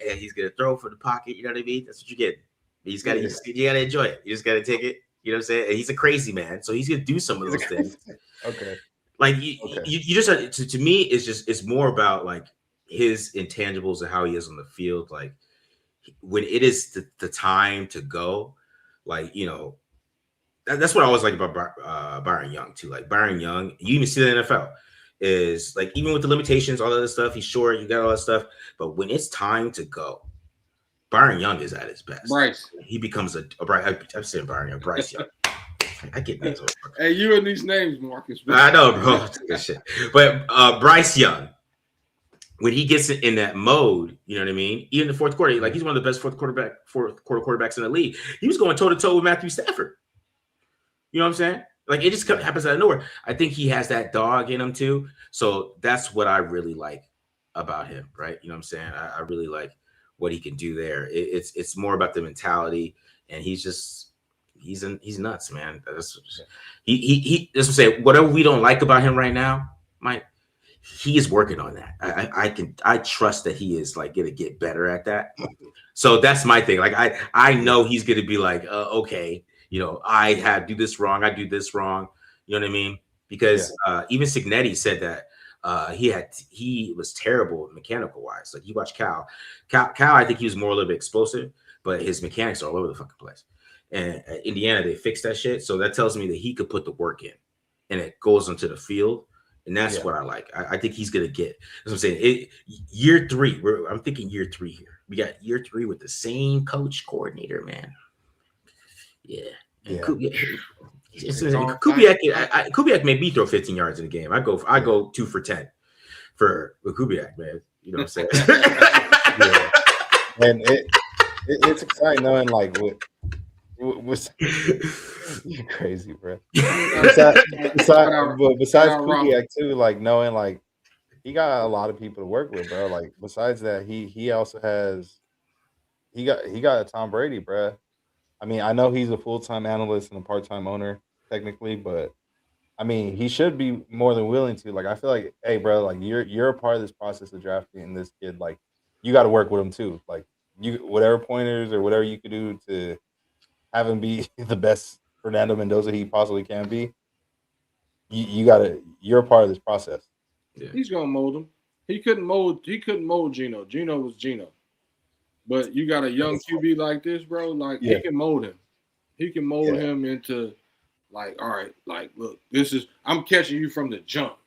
and he's gonna throw for the pocket. You know what I mean? That's what you're getting. You gotta enjoy it. You just gotta take it. You know what I'm saying? And he's a crazy man, so he's gonna do some of those things. Okay. Like you just to me, it's more about like his intangibles and how he is on the field. Like when it is the time to go, like you know, that's what I always like about Byron Young too. Like Byron Young, you even see the NFL is like even with the limitations, all that other stuff. He's short, you got all that stuff, but when it's time to go. Byron Young is at his best. Bryce. He becomes a Bryce. I'm saying Byron Young. Bryce Young. I get names over. Hey, you and these names, Marcus. Bro. I know, bro. Good shit. But Bryce Young, when he gets in that mode, you know what I mean? Even the fourth quarter, like he's one of the best fourth quarter quarterbacks in the league. He was going toe to toe with Matthew Stafford. You know what I'm saying? Like it just happens out of nowhere. I think he has that dog in him too. So that's what I really like about him, right? You know what I'm saying? I really like what he can do there. It's more about the mentality, and he's nuts, man. That's he just to say whatever we don't like about him right now, Mike. He is working on that. I trust that he is like gonna get better at that. So that's my thing. Like I know he's gonna be like, okay, you know, I do this wrong. You know what I mean? Because even Cignetti said that. He was terrible mechanical wise. Like you watch Cal, I think he was more a little bit explosive, but his mechanics are all over the fucking place. And at Indiana, they fixed that shit. So that tells me that he could put the work in, and it goes onto the field, And that's what I like. I think he's gonna get. That's what I'm saying. Year 3. I'm thinking year 3 here. We got year 3 with the same coach coordinator, man. Yeah. And Kubiak, Kubiak made me throw 15 yards in the game. I go 2 for 10 for Kubiak, man. You know what I'm saying? And it's exciting knowing like what's you're crazy, bro. Besides Kubiak too, like knowing like he got a lot of people to work with, bro. Like besides that, he also has he got a Tom Brady, bro. I mean, I know he's a full-time analyst and a part-time owner technically, but I mean, he should be more than willing to. Like, I feel like, hey, bro, like you're a part of this process of drafting this kid. Like, you got to work with him too. Like, you whatever pointers or whatever you could do to have him be the best Fernando Mendoza he possibly can be. You're a part of this process. Yeah. He's gonna mold him. He couldn't mold Geno. Geno was Geno. But you got a young QB like this, bro. Like he can mold him. He can mold him into like, all right, like look, I'm catching you from the jump.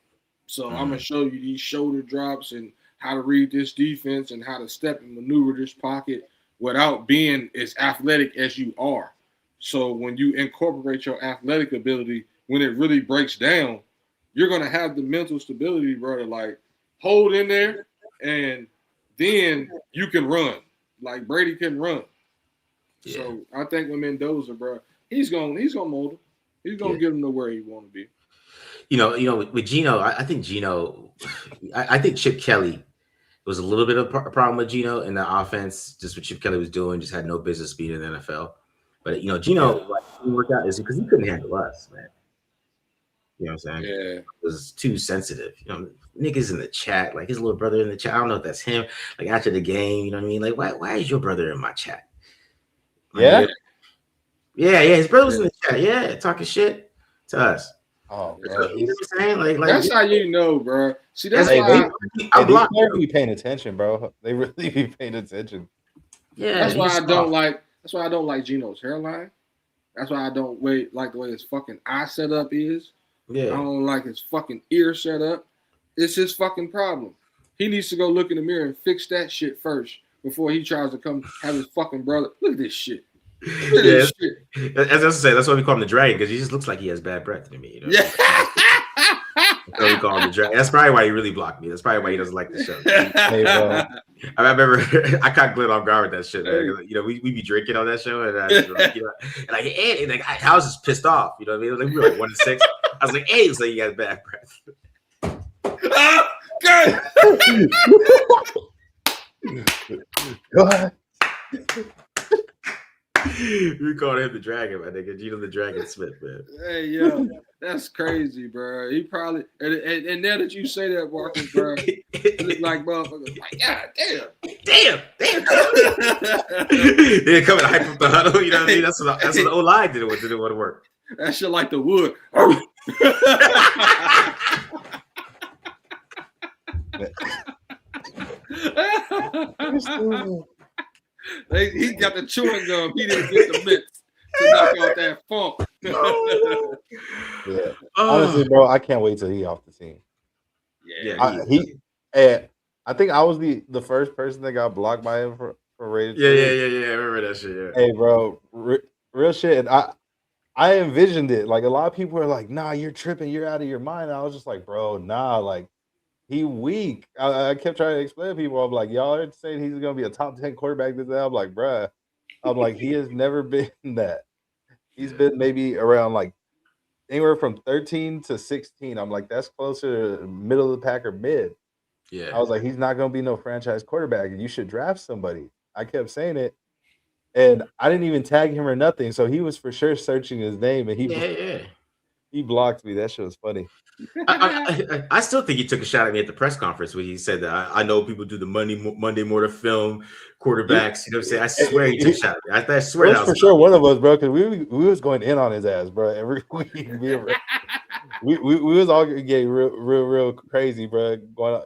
So I'm gonna show you these shoulder drops and how to read this defense and how to step and maneuver this pocket without being as athletic as you are. So when you incorporate your athletic ability, when it really breaks down, you're gonna have the mental stability, bro, to like hold in there, and then you can run. Like Brady couldn't run. Yeah. So I think with Mendoza, bro, he's gonna mold him. He's gonna get him to where he want to be. You know, with Geno, I think Chip Kelly was a little bit of a problem with Geno in the offense. Just what Chip Kelly was doing, just had no business being in the NFL. But Geno, like, he worked out is because he couldn't handle us, man. You know what I'm saying? Yeah, it was too sensitive. Niggas in the chat, like his little brother in the chat. I don't know if that's him. Like after the game, you know what I mean? Like, why is your brother in my chat? Yeah. His brother was in the chat. Yeah, talking shit to us. Oh, bro. You know what I'm saying? Like that's how you know, bro. See, that's why I blocked. They be paying attention, bro. They really be paying attention. Yeah, that's why I don't like. That's why I don't like Geno's hairline. That's why I don't like the way his fucking eye setup is. Yeah, I don't like his fucking ear setup. It's his fucking problem. He needs to go look in the mirror and fix that shit first before he tries to come have his fucking brother. Look at this shit. As I say, that's why we call him the Dragon, because he just looks like he has bad breath to me. You know? Yeah. That's why we call him the Dragon. That's probably why he really blocked me. That's probably why he doesn't like the show. Hey, bro. I remember I caught Glenn off guard with that shit, man. We be drinking on that show, and I was just pissed off. You know what I mean? Like, we were like 1-6. I was like, hey, it's like you got bad breath. Good. Go ahead. We called him the Dragon, my nigga. Geno the Dragon Smith, man. Hey, yo, that's crazy, bro. He probably and now that you say that, Marcus, bro, it's like motherfuckers like, God damn. They're coming to hype up the huddle. You know what I mean? That's what the O-line didn't want to work. That shit like the wood. He got the chewing gum. He didn't get the mitts to knock out that funk. Yeah. Honestly, bro, I can't wait till he off the team. Yeah. I think I was the first person that got blocked by him for Raiders. Yeah. I remember that shit. Yeah. Hey, bro, real shit. And I envisioned it. Like a lot of people were like, "Nah, you're tripping. You're out of your mind." And I was just like, "Bro, nah, like." He weak. I kept trying to explain to people. I'm like, y'all are saying he's gonna be a top 10 quarterback this year. I'm like, bruh. I'm like, he has never been that. He's been maybe around like anywhere from 13 to 16. I'm like, that's closer to middle of the pack or mid. Yeah. I was like, he's not gonna be no franchise quarterback, and you should draft somebody. I kept saying it, and I didn't even tag him or nothing. So he was for sure searching his name, and he blocked me. That shit was funny. I still think he took a shot at me at the press conference when he said that I know people do the Monday morning film quarterbacks. You know what I'm saying? I swear he took a shot at me. I swear that was for sure one of us, bro, because we was going in on his ass, bro. Every week, we was all getting real crazy, bro.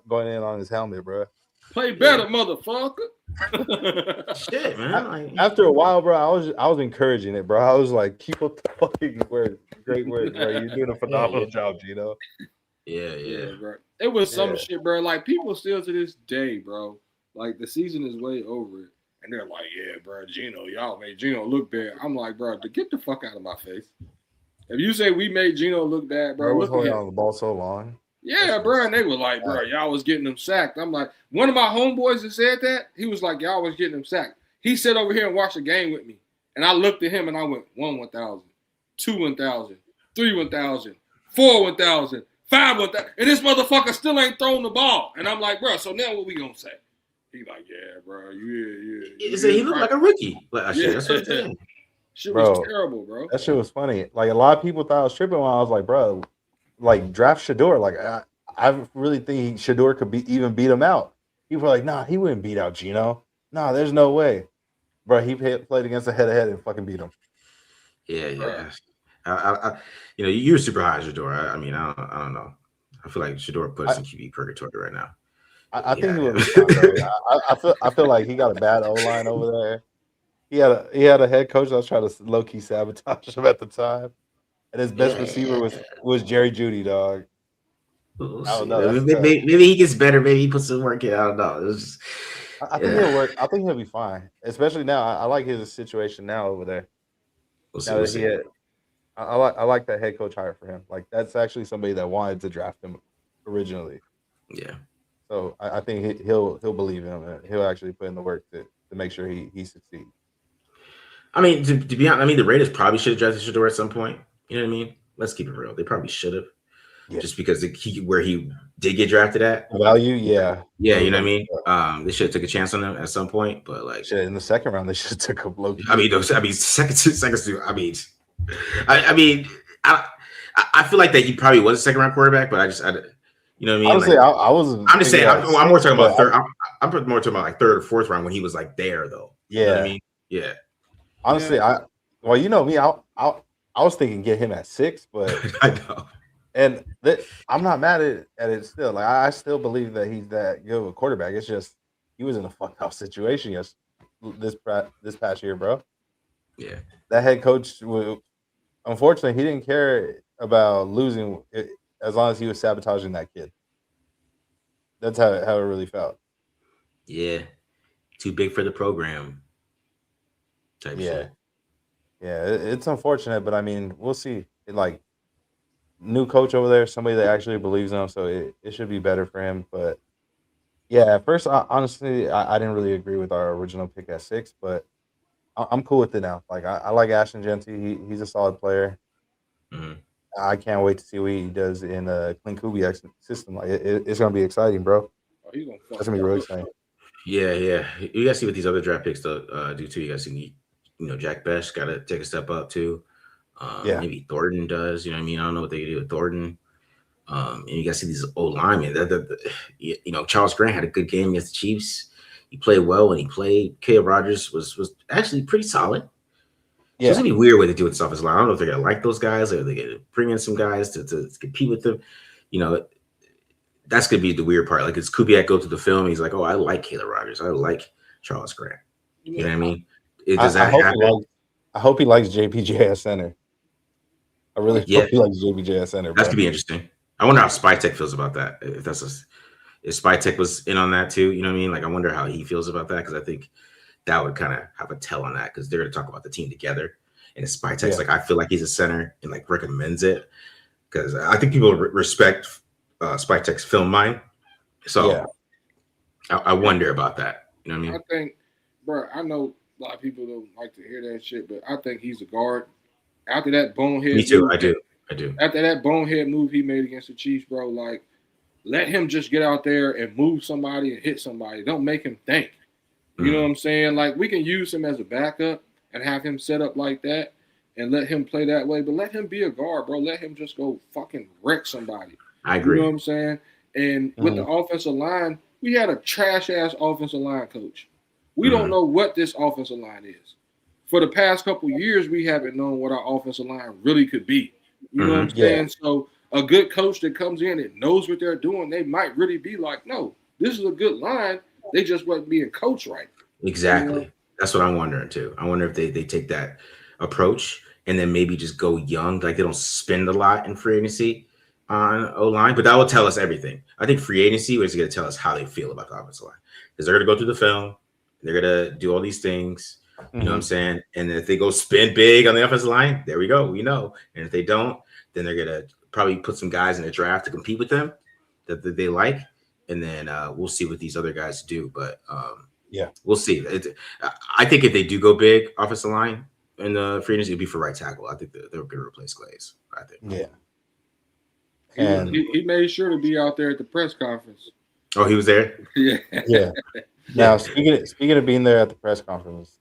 Going in on his helmet, bro. Play better, motherfucker. Shit, man. After a while, bro, I was encouraging it, bro. I was like, keep up the fucking word. Great work, bro. You're doing a phenomenal job, Geno. Yeah. bro. It was some Yeah. shit, bro. Like people still to this day, bro. Like the season is way over it, and they're like, "Yeah, bro, Gino, y'all made Gino look bad." I'm like, bro, get the fuck out of my face. If you say we made Gino look bad, bro, Bro was look at holding him. on the ball so long. Yeah, bro. And they were like, bro, y'all was getting him sacked. I'm like, one of my homeboys that said that, he was like, y'all was getting him sacked. He sat over here and watched the game with me. And I looked at him and I went, 1,000, 1,000, 1,000, 1,000, 1,000. And this motherfucker still ain't throwing the ball. And I'm like, bro, so now what we gonna say? He like, yeah, bro, yeah. He looked like a rookie last year. That's what I'm saying. Shit Bro, was terrible, bro. That shit was funny. Like a lot of people thought I was tripping when I was like, bro, like draft Shador. Like I really think Shador could even beat him out. People were like, nah, he wouldn't beat out Gino. Nah, there's no way. Bro, he played against a head-to-head and fucking beat him. Yeah. You're super high, Shador. I mean, I don't know. I feel like Shador puts in QB purgatory right now. I think he will be fine, bro. I feel like he got a bad O-line over there. He had a head coach that was trying to low-key sabotage him at the time. And his best receiver was Jerry Jeudy, dog. We'll I don't know. maybe he gets better. Maybe he puts some work in. I don't know. I think he'll work. I think he'll be fine, especially now. I like his situation now over there. We'll see. I like that head coach hire for him. Like that's actually somebody that wanted to draft him originally. Yeah. So I think he'll believe in him. And he'll actually put in the work to make sure he succeeds. I mean, to be honest, the Raiders probably should have drafted Shador at some point. You know what I mean? Let's keep it real. They probably should have. Yeah. Just because where he did get drafted at. Value, yeah. Yeah, you know what I mean? They should have took a chance on him at some point, but like in the second round, they should have took a blow. I feel like that he probably was a second round quarterback, but you know what I mean? Honestly, I wasn't. I'm just saying. I'm more talking about third. I'm more talking about like third or fourth round when he was like there, though. Yeah, you know what I mean? Yeah. Honestly, you know me. I was thinking get him at 6, but I know. And I'm not mad at it still. Like I still believe that he's that good of a quarterback. It's just he was in a fucked up situation this past year, bro. Yeah. That head coach, unfortunately, he didn't care about losing as long as he was sabotaging that kid. That's how it really felt. Yeah. Too big for the program. Type shit. Yeah, it's unfortunate, but I mean, we'll see. New coach over there, somebody that actually believes in him, so it should be better for him. But yeah, at first, honestly, I didn't really agree with our original pick at 6, but I'm cool with it now. Like I like Ashton Genty. He's a solid player. Mm-hmm. I can't wait to see what he does in Clint Kubiak's system. Like it's gonna be exciting, bro. That's gonna be really exciting. Yeah. You guys see what these other draft picks do too. You guys see, Jack Best got to take a step up too. Maybe Thornton does. You know what I mean? I don't know what they do with Thornton. And you guys see these old linemen. Charles Grant had a good game against the Chiefs. He played well when he played. Caleb Rogers was actually pretty solid. Yeah. So it's gonna be weird way to do with this offensive line. I don't know if they're gonna like those guys or they're gonna bring in some guys to compete with them. That's gonna be the weird part. Like, it's Kubiak go to the film. He's like, oh, I like Caleb Rogers. I like Charles Grant. You know what I mean? Does that happen? I hope he likes JPJ at center. I really hope he likes JPJ at center. That's gonna be interesting. I wonder how Spytek feels about that. If Spytek was in on that too, you know what I mean? Like, I wonder how he feels about that, because I think that would kind of have a tell on that, because they're going to talk about the team together. And if Spytek's like, I feel like he's a center and like recommends it, because I think people respect Spytek's film mind. So I wonder about that. You know what I mean? I think, bro, I know a lot of people don't like to hear that shit, but I think he's a guard. After that bonehead, me too. I do. After that bonehead move he made against the Chiefs, bro, like, let him just get out there and move somebody and hit somebody. Don't make him think. You know what I'm saying? Like, we can use him as a backup and have him set up like that and let him play that way, but let him be a guard, bro. Let him just go fucking wreck somebody. I agree. You know what I'm saying? And with the offensive line, we had a trash-ass offensive line coach. We don't know what this offensive line is. For the past couple years, we haven't known what our offensive line really could be. You know what I'm saying? So a good coach that comes in and knows what they're doing, they might really be like, no, this is a good line. They just wasn't being coached right. Exactly. You know? That's what I'm wondering too. I wonder if they take that approach and then maybe just go young, like they don't spend a lot in free agency. on O-line, but that will tell us everything. I think free agency is going to tell us how they feel about the offensive line because they're going to go through the film. They're going to do all these things. You know what I'm saying? And if they go spin big on the offensive line, there we go. We know. And if they don't, then they're going to probably put some guys in the draft to compete with them that they like. And then we'll see what these other guys do. But we'll see. I think if they do go big offensive line in the free agency, it'll be for right tackle. I think they're going to replace Glaze. I think. Yeah. And he made sure to be out there at the press conference. Oh, he was there? Yeah. Now, speaking of being there at the press conference,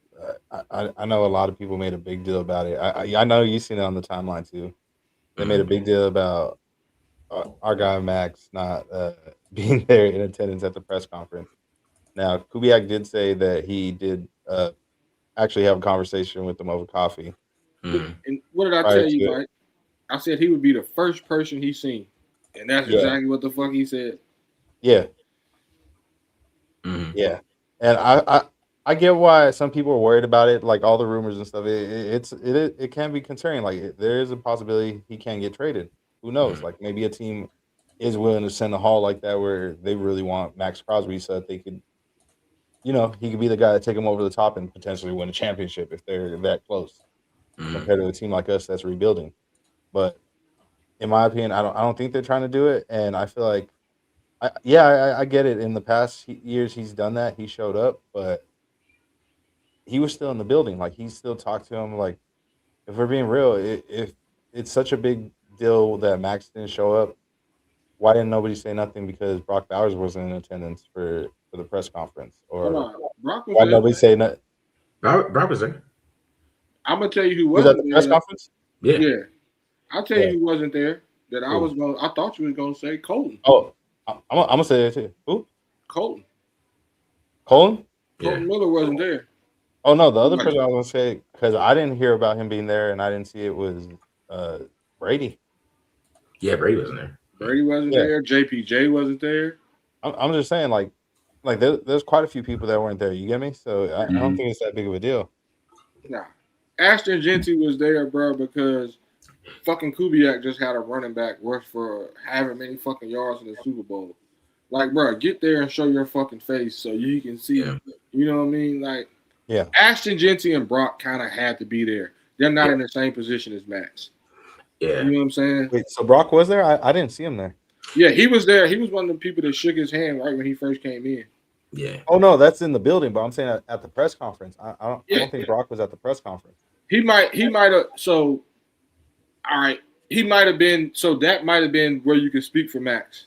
I know a lot of people made a big deal about it. I know you've seen it on the timeline too. They made a big deal about our guy Maxx not being there in attendance at the press conference. Now, Kubiak did say that he did actually have a conversation with them over coffee. And what did I tell you, Mike? I said he would be the first person he seen, and that's exactly what the fuck he said. Yeah. Yeah, and I get why some people are worried about it, like all the rumors and stuff. It can be concerning. Like there is a possibility he can get traded. Who knows? Like maybe a team is willing to send a haul like that where they really want Maxx Crosby so that they could, he could be the guy to take them over the top and potentially win a championship if they're that close compared to a team like us that's rebuilding. But in my opinion, I don't think they're trying to do it, and I feel like. I get it. In the past years, he's done that. He showed up, but he was still in the building. Like he still talked to him. Like if we're being real, if it's such a big deal that Maxx didn't show up, why didn't nobody say nothing? Because Brock Bowers wasn't in attendance for the press conference, or Brock was why there. nobody say nothing? Brock was there. I'm gonna tell you who Was wasn't at the press conference? Yeah. I'll tell you who wasn't there. That I thought you was gonna say Colton. Oh. I'm gonna say that too. Who? Colton. Colton Miller wasn't there. Oh no, the other person I was gonna say because I didn't hear about him being there and I didn't see it was Brady. Yeah, Brady wasn't there. Brady wasn't there. JPJ wasn't there. I'm just saying like there's quite a few people that weren't there. You get me? So I don't think it's that big of a deal. Nah, Ashton Genty was there, bro, because fucking Kubiak just had a running back worth for having many fucking yards in the Super Bowl. Like, bro, get there and show your fucking face so you can see. You know what I mean? Like, Ashton Genty and Brock kind of had to be there. They're not in the same position as Maxx. Yeah. You know what I'm saying? Wait, so Brock was there? I didn't see him there. Yeah, he was there. He was one of the people that shook his hand right when he first came in. Yeah. Oh no, that's in the building, but I'm saying at the press conference. I don't think Brock was at the press conference. He might have. So, all right, he might have been. So that might have been where you could speak for Maxx,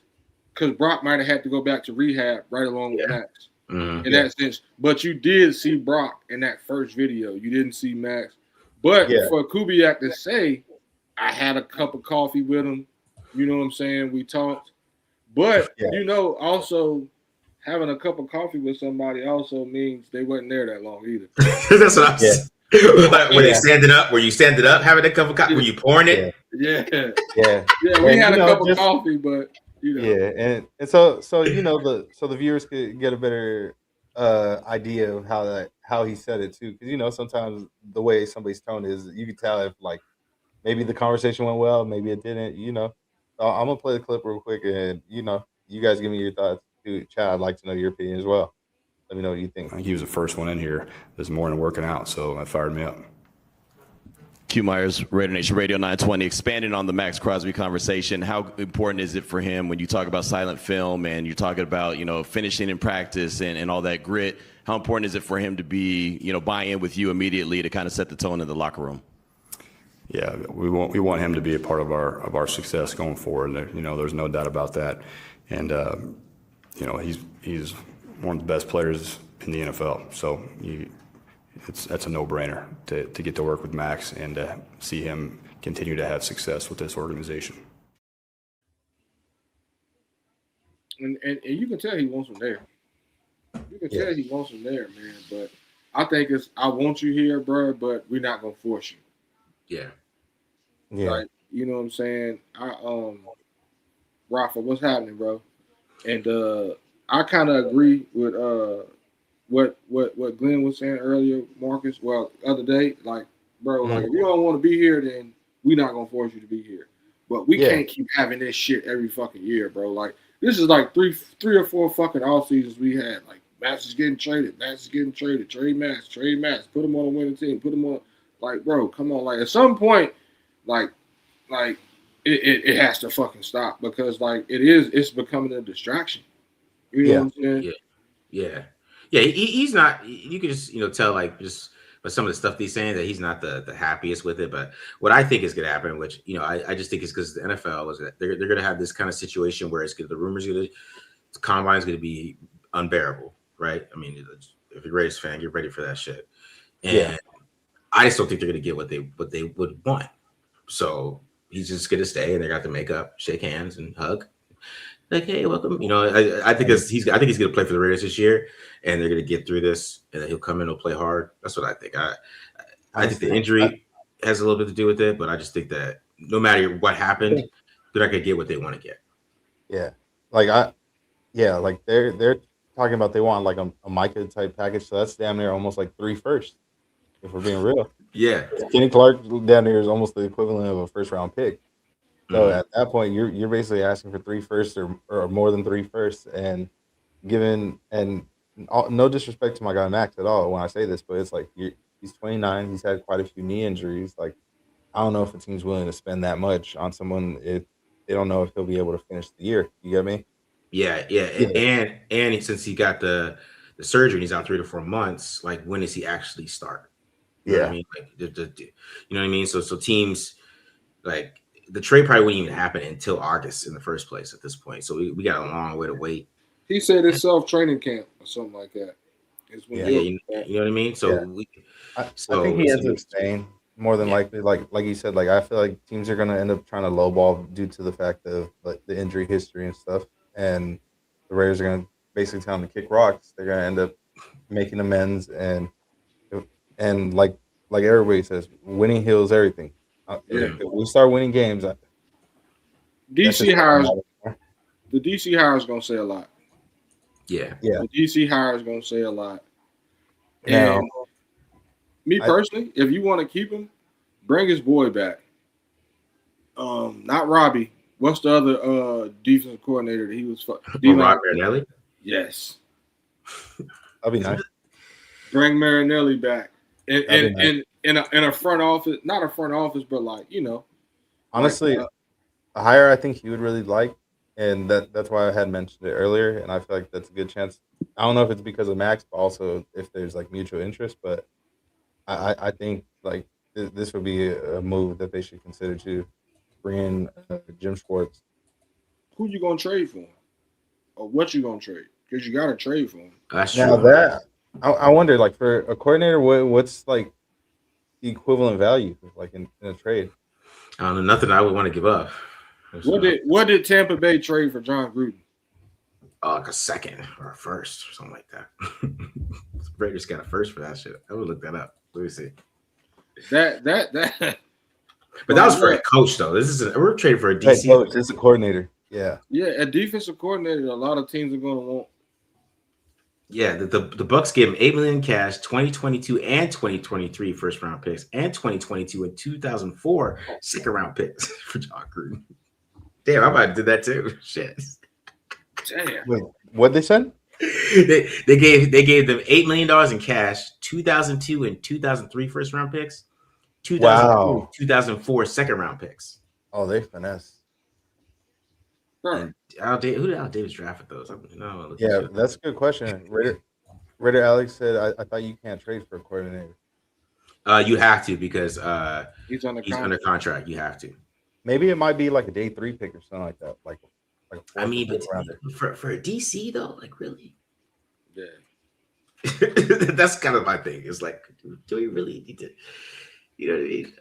because Brock might have had to go back to rehab right along with Maxx in that sense. But you did see Brock in that first video. You didn't see Maxx. But for Kubiak to say, I had a cup of coffee with him. You know what I'm saying? We talked. But, also having a cup of coffee with somebody also means they wasn't there that long either. That's what I'm saying. Like, were they standing up? Were you standing up having a cup of coffee? Were you pouring it? Yeah. We had a cup of coffee, but and so the viewers could get a better idea of how he said it too, because sometimes the way somebody's tone is, you can tell if like maybe the conversation went well, maybe it didn't. I'm gonna play the clip real quick, and you guys give me your thoughts too. Chad, I'd like to know your opinion as well. Let me know what you think. I think he was the first one in here this morning working out, so that fired me up. Q Myers, Raider Nation Radio 920, expanding on the Maxx Crosby conversation. How important is it for him when you talk about silent film and you're talking about, finishing in practice and all that grit? How important is it for him to be, buy in with you immediately to kind of set the tone in the locker room? Yeah, we want him to be a part of our success going forward. There's no doubt about that. And he's one of the best players in the NFL. So that's a no-brainer to get to work with Maxx and to see him continue to have success with this organization. And you can tell he wants him there. You can tell he wants him there, man. But I think it's, I want you here, bro, but we're not gonna force you. Yeah. Like, you know what I'm saying? Rafa, what's happening, bro? And I kind of agree with what Glenn was saying earlier, Marcus. Well, the other day, like, bro, like if you don't want to be here, then we're not gonna force you to be here. But we Yeah. can't keep having this shit every fucking year, bro. Like this is like three or four fucking off seasons we had. Like Maxx is getting traded, trade Maxx, put him on a winning team, put him on. Like, bro, come on. Like at some point, like it has to fucking stop because like it's becoming a distraction. You know what I'm saying? Yeah. He's not. You can just tell like just but some of the stuff he's saying that he's not the happiest with it. But what I think is going to happen, which I just think is because the NFL is that they're going to have this kind of situation where it's the rumors going to the combine is going to be unbearable, right? I mean, if you're a Raiders fan, you're ready for that shit. And I just don't think they're going to get what they would want. So he's just going to stay, and they're going to have to make up, shake hands, and hug. Like, hey, welcome. I think he's going to play for the Raiders this year, and they're going to get through this, and then he'll come in and play hard. That's what I think. I think the injury has a little bit to do with it, but I just think that no matter what happened, they're not going to get what they want to get. Yeah, like they're talking about they want like a Micah type package, so that's damn near almost like 3 firsts. If we're being real, yeah, Kenny Clark down there is almost the equivalent of a first round pick. So at that point, you're basically asking for 3 firsts or more than 3 firsts, and no disrespect to my guy Maxx at all when I say this, but it's like he's 29, he's had quite a few knee injuries. Like I don't know if a team's willing to spend that much on someone if they don't know if he'll be able to finish the year. You get me? Yeah. And since he got the surgery, and he's out 3 to 4 months. Like when does he actually start? You know what I mean? Like, you know what I mean? So teams like the trade probably wouldn't even happen until August in the first place at this point. So we got a long way to wait. He said it's self-training camp or something like that. You know what I mean? So I think he ends up staying more than likely. Like you said, like I feel like teams are gonna end up trying to lowball due to the fact of like the injury history and stuff. And the Raiders are gonna basically tell them to kick rocks. They're gonna end up making amends and like everybody says, winning heals everything. If we start winning games, DC hires. The DC hire is gonna say a lot. Yeah. The DC hire is gonna say a lot. Now, and me personally, if you want to keep him, bring his boy back. Not Robbie. What's the other defensive coordinator that he was? Rob Marinelli. Yes, that'd be nice. Bring Marinelli back, and in a front office, not a front office, but like honestly, a hire I think he would really like, and that's why I had mentioned it earlier, and I feel like that's a good chance. I don't know if it's because of Maxx, but also if there's like mutual interest, but I think like this would be a move that they should consider to bring in Jim Schwartz. Who you gonna trade for him? Or what you gonna trade? Because you gotta trade for him. That's now true. That I wonder, like for a coordinator, what's like the equivalent value like in a trade? I don't know, nothing I would want to give up. What did Tampa Bay trade for John Gruden? Like a second or a first or something like that. Raiders got a first for that shit. I would look that up. Let me see. That. But that was for a coach, though. We're trading for a DC coach. It's a coordinator. Yeah, a defensive coordinator. A lot of teams are going to want. Yeah, the Bucks gave him $8 million cash, 2022 and 2023 first round picks, and 2022 and 2004 second round picks for John Gruden. Damn, I might have did that too. Shit. Damn. Wait, what they said? They gave them $8 million in cash, 2002 and 2003 first round picks, 2002 2004 second round picks. Oh, they finesse. Sure. Who did Al Davis draft with those? Yeah, that's a good question. Raider Alex said, I thought you can't trade for a coordinator. You have to because he's under contract. You have to. Maybe it might be like a day 3 pick or something like that. Like I mean, but for a DC though, like really? Yeah. That's kind of my thing. It's like, do we really need to? You know what I mean?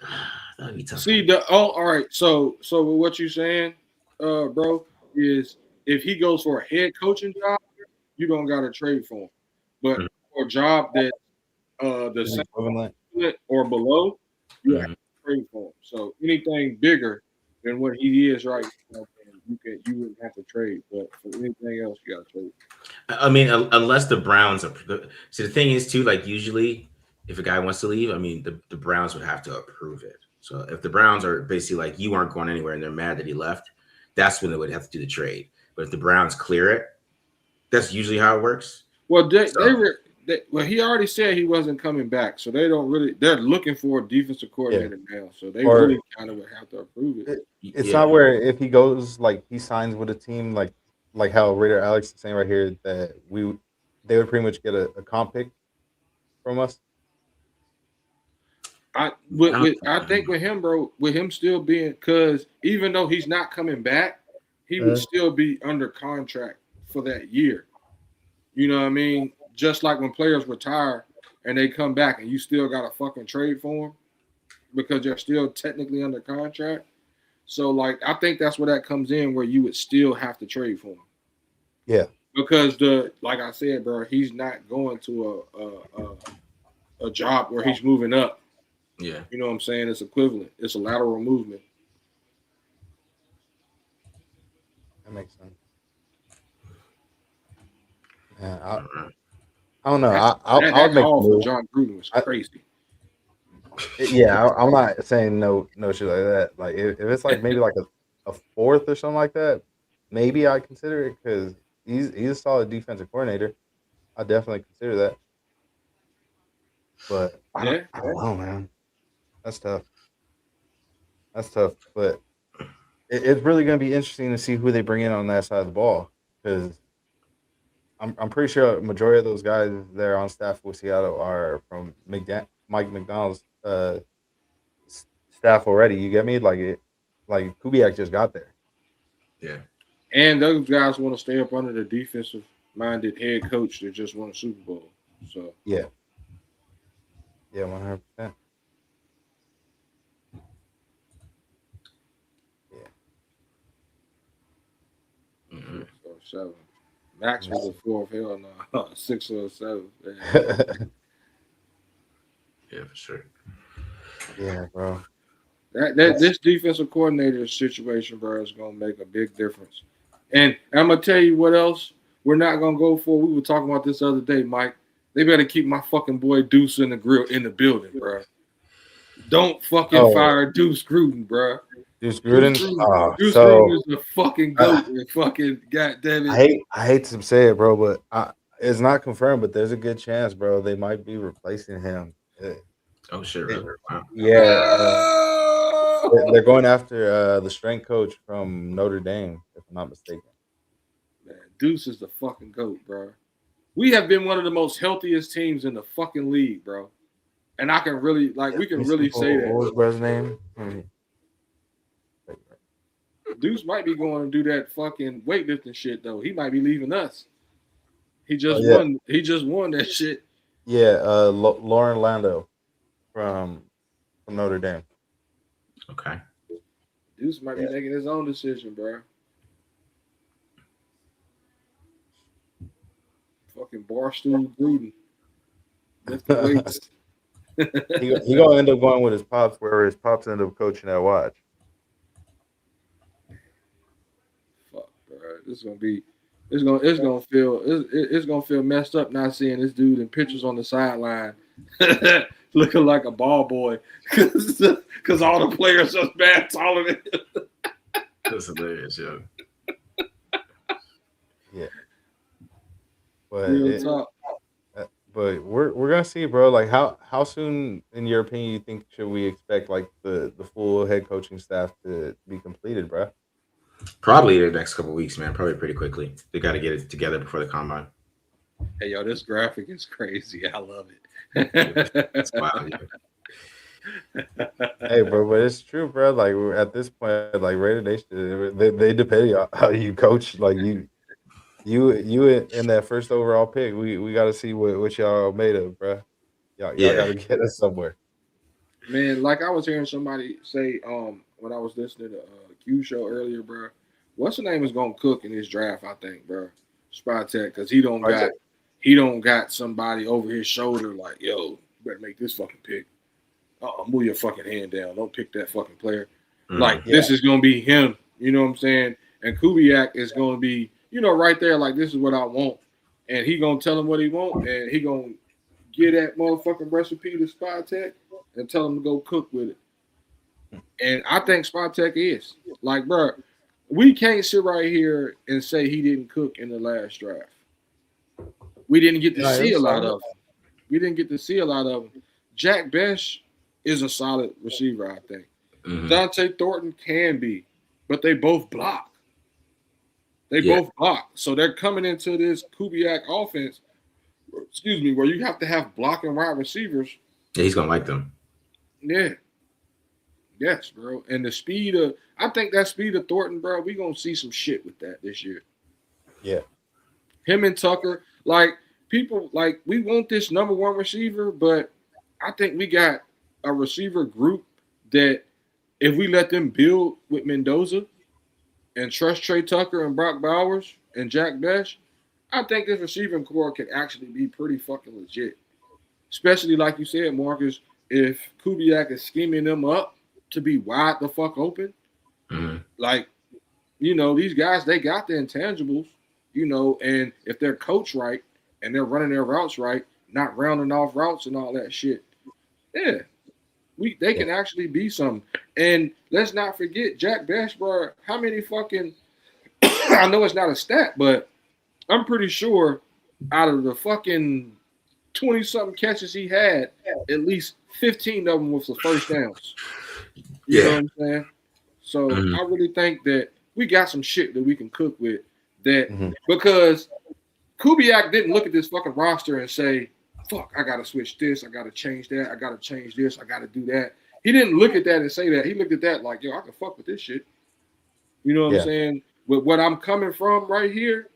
That'd be tough. See all right. So what you saying, bro, is if he goes for a head coaching job, you don't got to trade for him. But for a job that the same equivalent or below, you have to trade for him. So anything bigger than what he is right now, you wouldn't have to trade. But for anything else, you got to trade. I mean, unless the Browns are. So the thing is too, like usually, if a guy wants to leave, I mean, the Browns would have to approve it. So if the Browns are basically like, you aren't going anywhere and they're mad that he left, that's when they would have to do the trade. But if the Browns clear it, that's usually how it works. Well, well, he already said he wasn't coming back, so they don't really. They're looking for a defensive coordinator now, so they really kind of would have to approve it. It's not where if he goes like he signs with a team like how Raider Alex is saying right here that they would pretty much get a comp pick from us. I think with him, bro, with him still being, because even though he's not coming back, he would still be under contract for that year. You know what I mean? Just like when players retire and they come back and you still got to fucking trade for them because they're still technically under contract. So, like, I think that's where that comes in, where you would still have to trade for them. Yeah. Because like I said, bro, he's not going to a job where he's moving up. Yeah. You know what I'm saying? It's equivalent. It's a lateral movement. That makes sense. Yeah, I don't know. I'll make call for John Gruden was crazy. I'm not saying no shit like that. Like if it's like maybe like a fourth or something like that, maybe I consider it because he's a solid defensive coordinator. I definitely consider that. But I don't know, man. That's tough. But it's really going to be interesting to see who they bring in on that side of the ball because I'm pretty sure a majority of those guys there on staff with Seattle are from Mike McDonald's staff already. You get me? Like Kubiak just got there. Yeah. And those guys want to stay up under the defensive-minded head coach that just won a Super Bowl. So yeah, 100%. Yeah. Mm-hmm. 7. Maxx was a 4th. Hell no, 6 or 7. Yeah, for sure. Yeah, bro. This defensive coordinator situation, bro, is gonna make a big difference. And I'm gonna tell you what else we're not gonna go for. We were talking about this the other day, Mike. They better keep my fucking boy Deuce in the building, bro. Don't fucking fire Deuce Gruden, bro. Deuce Gruden. Deuce Gruden is the fucking goat. Fucking goddamn it. I hate to say it, bro, but it's not confirmed. But there's a good chance, bro. They might be replacing him. Oh shit! Really? Wow. Yeah. They're going after the strength coach from Notre Dame, if I'm not mistaken. Man, Deuce is the fucking goat, bro. We have been one of the most healthiest teams in the fucking league, bro. And I can really, we can really say that. What was bro's name? Deuce might be going to do that fucking weightlifting shit, though. He might be leaving us. He just won. He just won that shit. Yeah, Lauren Lando from Notre Dame. Okay. Deuce might be making his own decision, bro. Fucking Barstool Gruden. Lift the weights. he gonna end up going with his pops, where his pops end up coaching at Watch. Fuck, bro. It's gonna feel messed up not seeing this dude in pictures on the sideline, looking like a ball boy, because all the players are bad taller than him. That's hilarious, yo. Yeah. But we're gonna see, bro. Like how soon, in your opinion, you think should we expect like the full head coaching staff to be completed, bro? Probably the next couple of weeks, man. Probably pretty quickly. They got to get it together before the combine. Hey, yo, this graphic is crazy. I love it. That's wild. Hey, bro, but it's true, bro. Like at this point, like Raider Nation, they depend on how you coach. Like you in that first overall pick. We got to see what y'all made of, bro. Y'all got to get us somewhere. Man, like I was hearing somebody say when I was listening to Q show earlier, bro. What's the name is gonna cook in this draft? I think, bro. Spytech, because he don't got somebody over his shoulder like, yo, you better make this fucking pick. Move your fucking hand down. Don't pick that fucking player. This is gonna be him. You know what I'm saying? And Kubiak is gonna be, right there. Like, this is what I want, and he gonna tell him what he want, and he gonna get that motherfucking recipe to Spytech and tell him to go cook with it. And I think Svitek is. Like, bro, we can't sit right here and say he didn't cook in the last draft. We didn't get to see a lot of him. We didn't get to see a lot of him. Jack Bech is a solid receiver, I think. Dante Thornton can be, but they both block. They both block. So they're coming into this Kubiak offense, where you have to have blocking wide receivers. Yeah, he's gonna like them. Yeah. Yes, bro. And the speed of Thornton, bro, we gonna see some shit with that this year. Yeah. Him and Tucker, like people, like we want this number one receiver, but I think we got a receiver group that if we let them build with Mendoza and trust Trey Tucker and Brock Bowers and Jack Bech, I think this receiving core can actually be pretty fucking legit. Especially like you said, Marcus, if Kubiak is scheming them up to be wide the fuck open, like, you know, these guys, they got the intangibles, you know, and if they're coached right and they're running their routes right, not rounding off routes and all that shit, yeah, they can actually be something. And let's not forget Jack Bech, bro. How many fucking I know it's not a stat, but I'm pretty sure out of the fucking 20-something catches he had, at least 15 of them was the first downs. You know what I'm saying? So I really think that we got some shit that we can cook with that because Kubiak didn't look at this fucking roster and say, fuck, I got to switch this. I got to change that. I got to change this. I got to do that. He didn't look at that and say that. He looked at that like, yo, I can fuck with this shit. You know what I'm saying? With what I'm coming from right here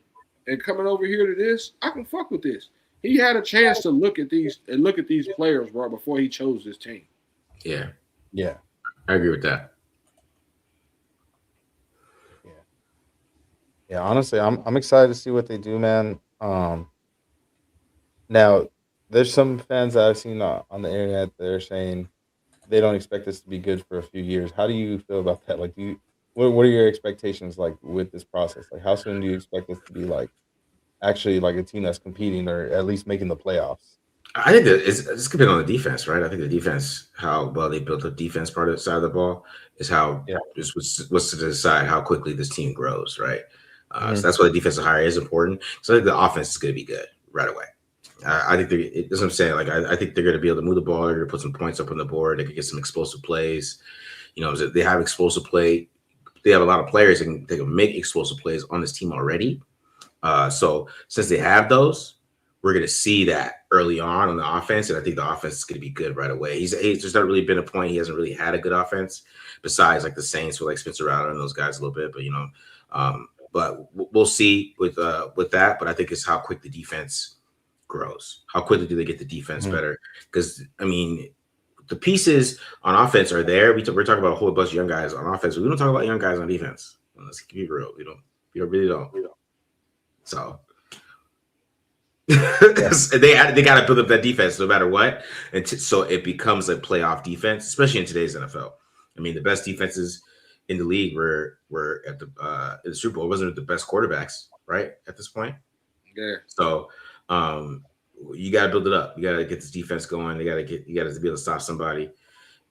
and coming over here to this, I can fuck with this. He had a chance to look at these players, bro, before he chose this team. Yeah. Yeah. I agree with that. Yeah, honestly, I'm excited to see what they do, man. Now there's some fans that I've seen on the internet that are saying they don't expect this to be good for a few years. How do you feel about that? Like, what are your expectations like with this process? Like, how soon do you expect this to be like actually like a team that's competing or at least making the playoffs? I think that it's depending on the defense, right? I think the defense, how well they built the defense part of the side of the ball, is how is what's to decide how quickly this team grows, right? So that's why the defensive hire is important. So I think the offense is going to be good right away. I think that's what I'm saying. Like I think they're going to be able to move the ball. They're going to put some points up on the board. They could get some explosive plays. You know, they have explosive play. They have a lot of players that can make explosive plays on this team already. So since they have those, we're going to see that early on the offense, and I think the offense is going to be good right away. There's not really been a point he hasn't really had a good offense besides like the Saints with like Spencer Rattler and those guys a little bit, but you know, but we'll see with that. But I think it's how quick the defense grows. How quickly do they get the defense better? Because I mean, the pieces on offense are there. We're talking about a whole bunch of young guys on offense. But we don't talk about young guys on defense. Let's be real. We really don't. So they got to build up that defense no matter what, and so it becomes a playoff defense, especially in today's NFL. I mean, the best defenses in the league were at the in the Super Bowl. It wasn't the best quarterbacks, right, at this point. Yeah. So you got to build it up. You got to get this defense going. You got to be able to stop somebody,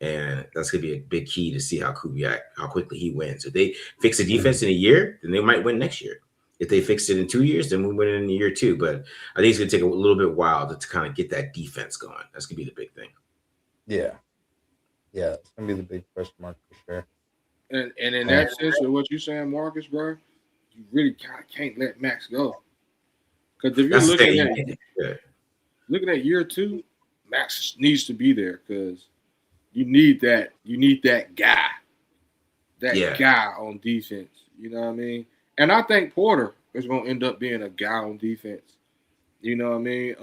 and that's gonna be a big key to see how quickly he wins. If they fix the defense in a year, then they might win next year. If they fix it in 2 years, then we win it in a year too. But I think it's going to take a little bit while to kind of get that defense going. That's going to be the big thing. Yeah. Yeah, it's going to be the big question mark for sure. And in that sense of what you're saying, Marcus, bro, you really kind of can't let Maxx go. Because if you're looking at year 2, Maxx needs to be there because you need that guy. Guy on defense. You know what I mean? And I think Porter is going to end up being a guy on defense. You know what I mean?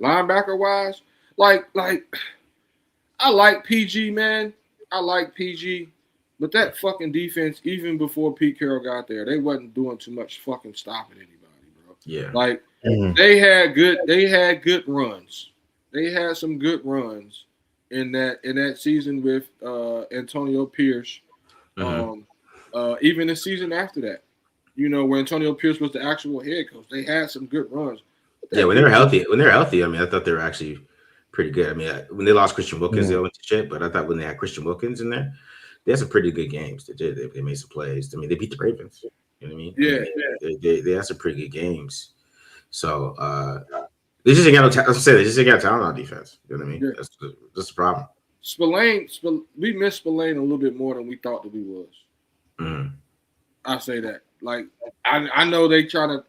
Linebacker-wise, like I like PG, man. I like PG. But that fucking defense, even before Pete Carroll got there, they wasn't doing too much fucking stopping anybody, bro. Yeah. Like, they had good runs. They had some good runs in that season with Antonio Pierce. Even the season after that, you know, when Antonio Pierce was the actual head coach, they had some good runs. Yeah, when they're healthy, I mean, I thought they were actually pretty good. I mean, when they lost Christian Wilkins, they went to shit. But I thought when they had Christian Wilkins in there, they had some pretty good games. They did. They made some plays. I mean, they beat the Ravens. You know what I mean? Yeah, They had some pretty good games. So they just ain't got no talent. They just ain't got talent on defense. You know what I mean? Yeah. That's the problem. We missed Spillane a little bit more than we thought that we was. Mm. I say that. Like, I know they try to,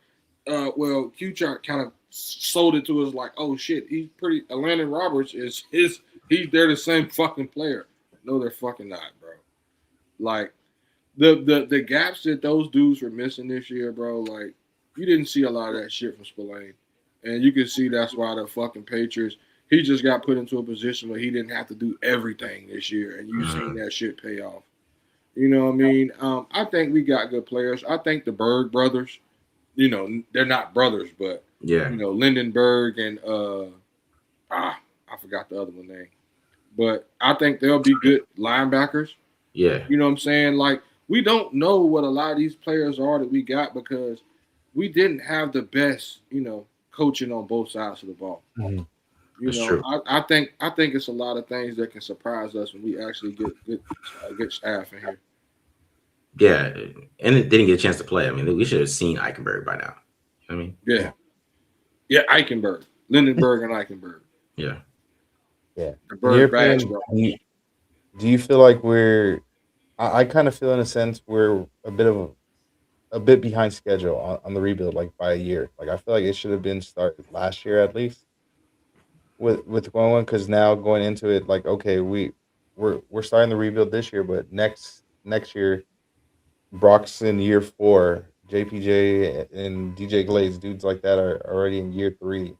Q-Chart kind of sold it to us like, oh shit, he's pretty. Landon Roberts they're the same fucking player. No, they're fucking not, bro. Like, the gaps that those dudes were missing this year, bro. Like, you didn't see a lot of that shit from Spillane, and you can see that's why the fucking Patriots. He just got put into a position where he didn't have to do everything this year, and you've seen that shit pay off. You know what I mean? I think we got good players. I think the Berg brothers, you know, they're not brothers, but yeah, you know, Lindenberg and I forgot the other one name, but I think they'll be good linebackers. Yeah, you know what I'm saying? Like, we don't know what a lot of these players are that we got because we didn't have the best, you know, coaching on both sides of the ball. Mm-hmm. You That's know, true. I think it's a lot of things that can surprise us when we actually get staff in here. Yeah, and it didn't get a chance to play. I mean, we should have seen Eichenberg by now. I mean, yeah, Eichenberg, Lindenberg, and Eichenberg. Yeah. The Berg badge, bro. Do you feel like I kind of feel in a sense we're a bit behind schedule on the rebuild, like by a year. Like, I feel like it should have been started last year at least. With going on, because now going into it, like, okay, we're starting the rebuild this year, but next year, Brock's in year 4, JPJ and DJ Glaze, dudes like that are already in year 3.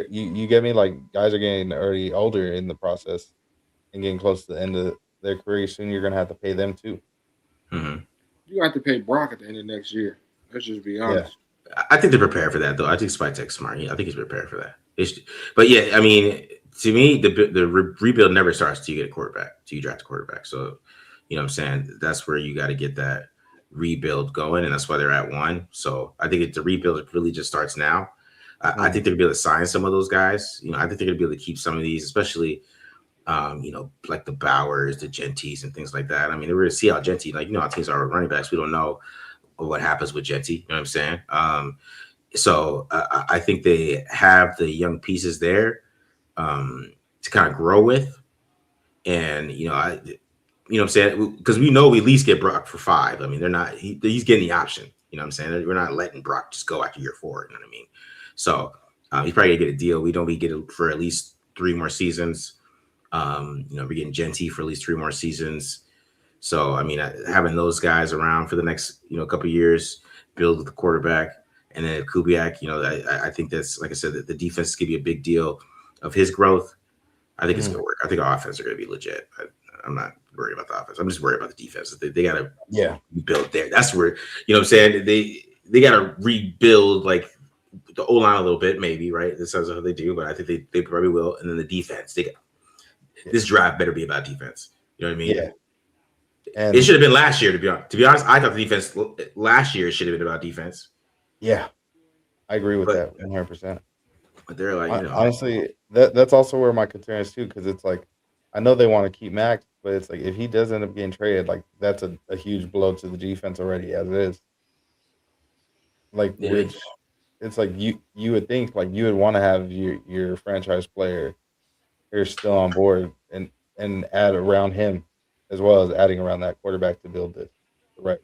You get me? Like, guys are getting already older in the process and getting close to the end of their career. Soon you're gonna have to pay them too. Mm-hmm. You have to pay Brock at the end of next year. Let's just be honest. Yeah. I think they're prepared for that, though. I think Spytek's smart. I think he's prepared for that. But yeah, I mean, to me, the rebuild never starts till you get a quarterback, till you draft a quarterback. So, you know what I'm saying? That's where you got to get that rebuild going, and that's why they're at 1. So I think the rebuild really just starts now. I think they're going to be able to sign some of those guys. You know, I think they're going to be able to keep some of these, especially, you know, like the Bowers, the Genties, and things like that. I mean, we're going to see how Genty, like, you know how teams are with running backs. We don't know what happens with Genty. You know what I'm saying? So I think they have the young pieces there to kind of grow with, and you know what I'm saying, because we know we at least get Brock for 5. I mean, he's getting the option. You know what I'm saying? We're not letting Brock just go after year 4. You know what I mean? So he's probably gonna get a deal. We know we get it for at least 3 more seasons. You know, we're getting Genty for at least 3 more seasons. So I mean, having those guys around for the next couple of years, build with the quarterback. And then Kubiak, you know, I think that's, like I said, that the defense is going to be a big deal of his growth. I think it's going to work. I think our offense are going to be legit. I'm not worried about the offense. I'm just worried about the defense. They got to rebuild there. That's where, you know what I'm saying? They got to rebuild, like, the O-line a little bit, maybe, right? This is how they do, but I think they probably will. And then the defense. This draft better be about defense. You know what I mean? Yeah. And it should have been last year, to be honest. To be honest, I thought the defense last year should have been about defense. Yeah, I agree with that 100%. But they're like, you know, honestly, that's also where my concern is too, because it's like, I know they want to keep Maxx, but it's like, if he does end up getting traded, like, that's a huge blow to the defense already as it is. Like, which it's like you would think, like, you would want to have your franchise player who's still on board and add around him, as well as adding around that quarterback to build this. Right.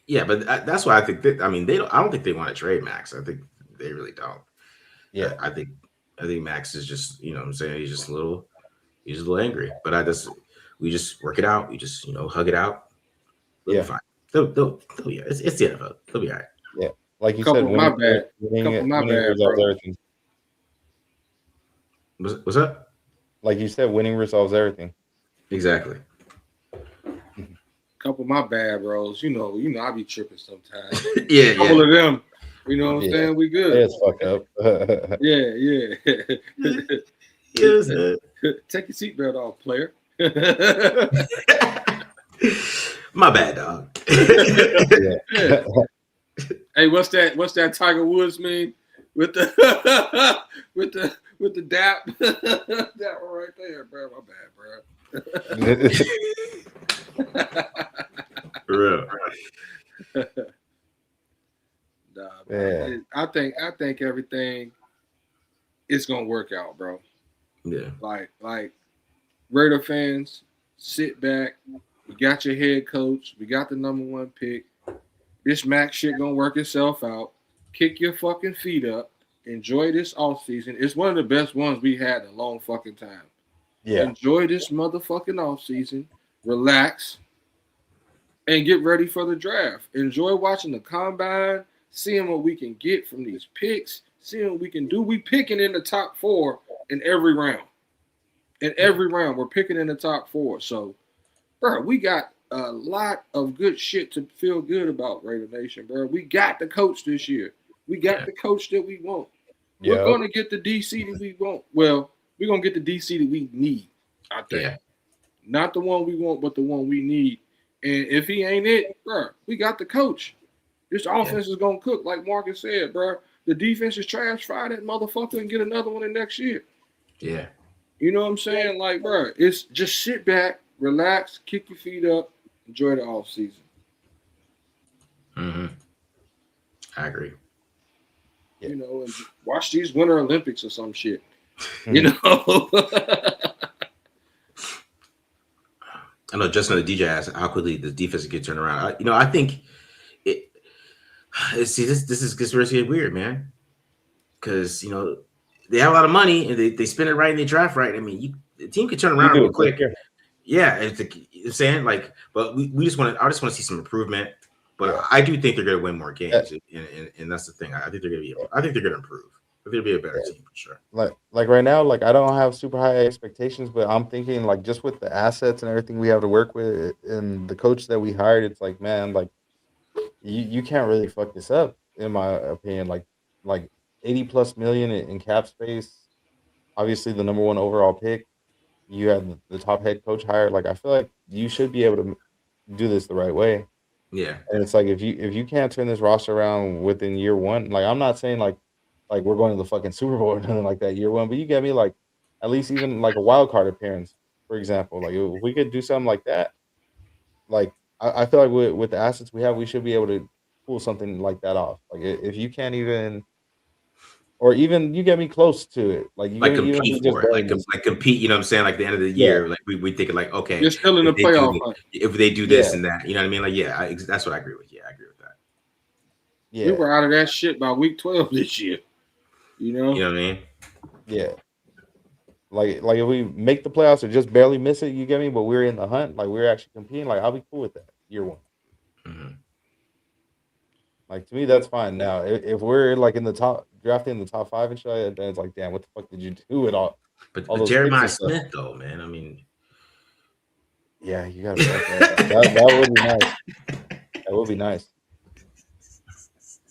Yeah, but that's why I think that, I mean, I don't think they want to trade Maxx. I think they really don't. Yeah. I think Maxx is just, you know what I'm saying, he's just a little angry. But we just work it out. We just, you know, hug it out. They'll be fine. They'll it's the NFL. They'll be all right. Yeah. Like you said, winning resolves everything. What's that? Like you said, winning resolves everything. Exactly. Couple of my bad bros, you know, I be tripping sometimes. Yeah, couple of them, you know what I'm saying? We good. It's fucked up. yeah. Yes. Take your seatbelt off, player. My bad, dog. Hey, what's that Tiger Woods mean? with the with the dap that one right there, bro. My bad, bro. For real. Nah, bro. Yeah. I think everything is gonna work out, bro. Yeah. Like Raider fans, sit back. We got your head coach. We got the #1 pick. This Maxx shit gonna work itself out. Kick your fucking feet up. Enjoy this off season. It's one of the best ones we had in a long fucking time. Yeah. Enjoy this motherfucking off season. Relax. And get ready for the draft. Enjoy watching the combine, seeing what we can get from these picks, seeing what we can do. We picking in the top 4 in every round. In every round, we're picking in the top 4. So, bro, we got a lot of good shit to feel good about, Raider Nation, bro. We got the coach this year. We got the coach that we want. We're going to get the DC that we want. Well, we're going to get the DC that we need, I think. Yeah. Not the one we want, but the one we need. And if he ain't it, bro, we got the coach. This offense is going to cook, like Marcus said, bro. The defense is trash. Fire that motherfucker and get another one in next year. Yeah. You know what I'm saying? Like, bro, it's just sit back, relax, kick your feet up, enjoy the off season. Mm-hmm. I agree. You know, and watch these Winter Olympics or some shit. You know? I know Justin the DJ asked how quickly the defense can turn around. I think it. See, this is conspiracy weird, man. Because they have a lot of money and they spend it right and they draft right. I mean, the team can turn around real quick. Yeah, it's saying like, but we just want to. I just want to see some improvement. But I do think they're going to win more games, and that's the thing. I think they're going to be. I think they're going to improve. I think they'll be a better team for sure. Like right now, like I don't have super high expectations, but I'm thinking like just with the assets and everything we have to work with and the coach that we hired, it's like, man, like you can't really fuck this up, in my opinion. Like 80+ million in cap space, obviously the #1 overall pick. You had the top head coach hired. Like I feel like you should be able to do this the right way. Yeah. And it's like if you can't turn this roster around within year 1, like I'm not saying like we're going to the fucking Super Bowl or nothing like that year 1, but you get me, like at least even like a wild card appearance, for example. Like if we could do something like that, like I feel like with the assets we have, we should be able to pull something like that off. Like if you can't even, or even you get me close to it, like you Like get me even compete just for it, like barely. compete. You know what I'm saying? Like the end of the Yeah. year, like we thinking like, okay, You're still in the if they do playoff thi- hunt. if they do this and that, you know what I mean? Like, yeah, that's what I agree with. Yeah, I agree with that. We Yeah, were out of that shit by week 12 this year. You know? You know what I mean? yeah. Like if we make the playoffs or just barely miss it, you get me. But we're in the hunt, like we're actually competing. Like I'll be cool with that year 1. Mhm. Like to me, that's fine. Now, if we're like in the top, drafting in the top 5 and shit, then it's like, damn, what the fuck did you do with all But those picks Jeremiah and stuff? Smith, though, man. I mean, Yeah, you gotta that would be nice. That would be nice.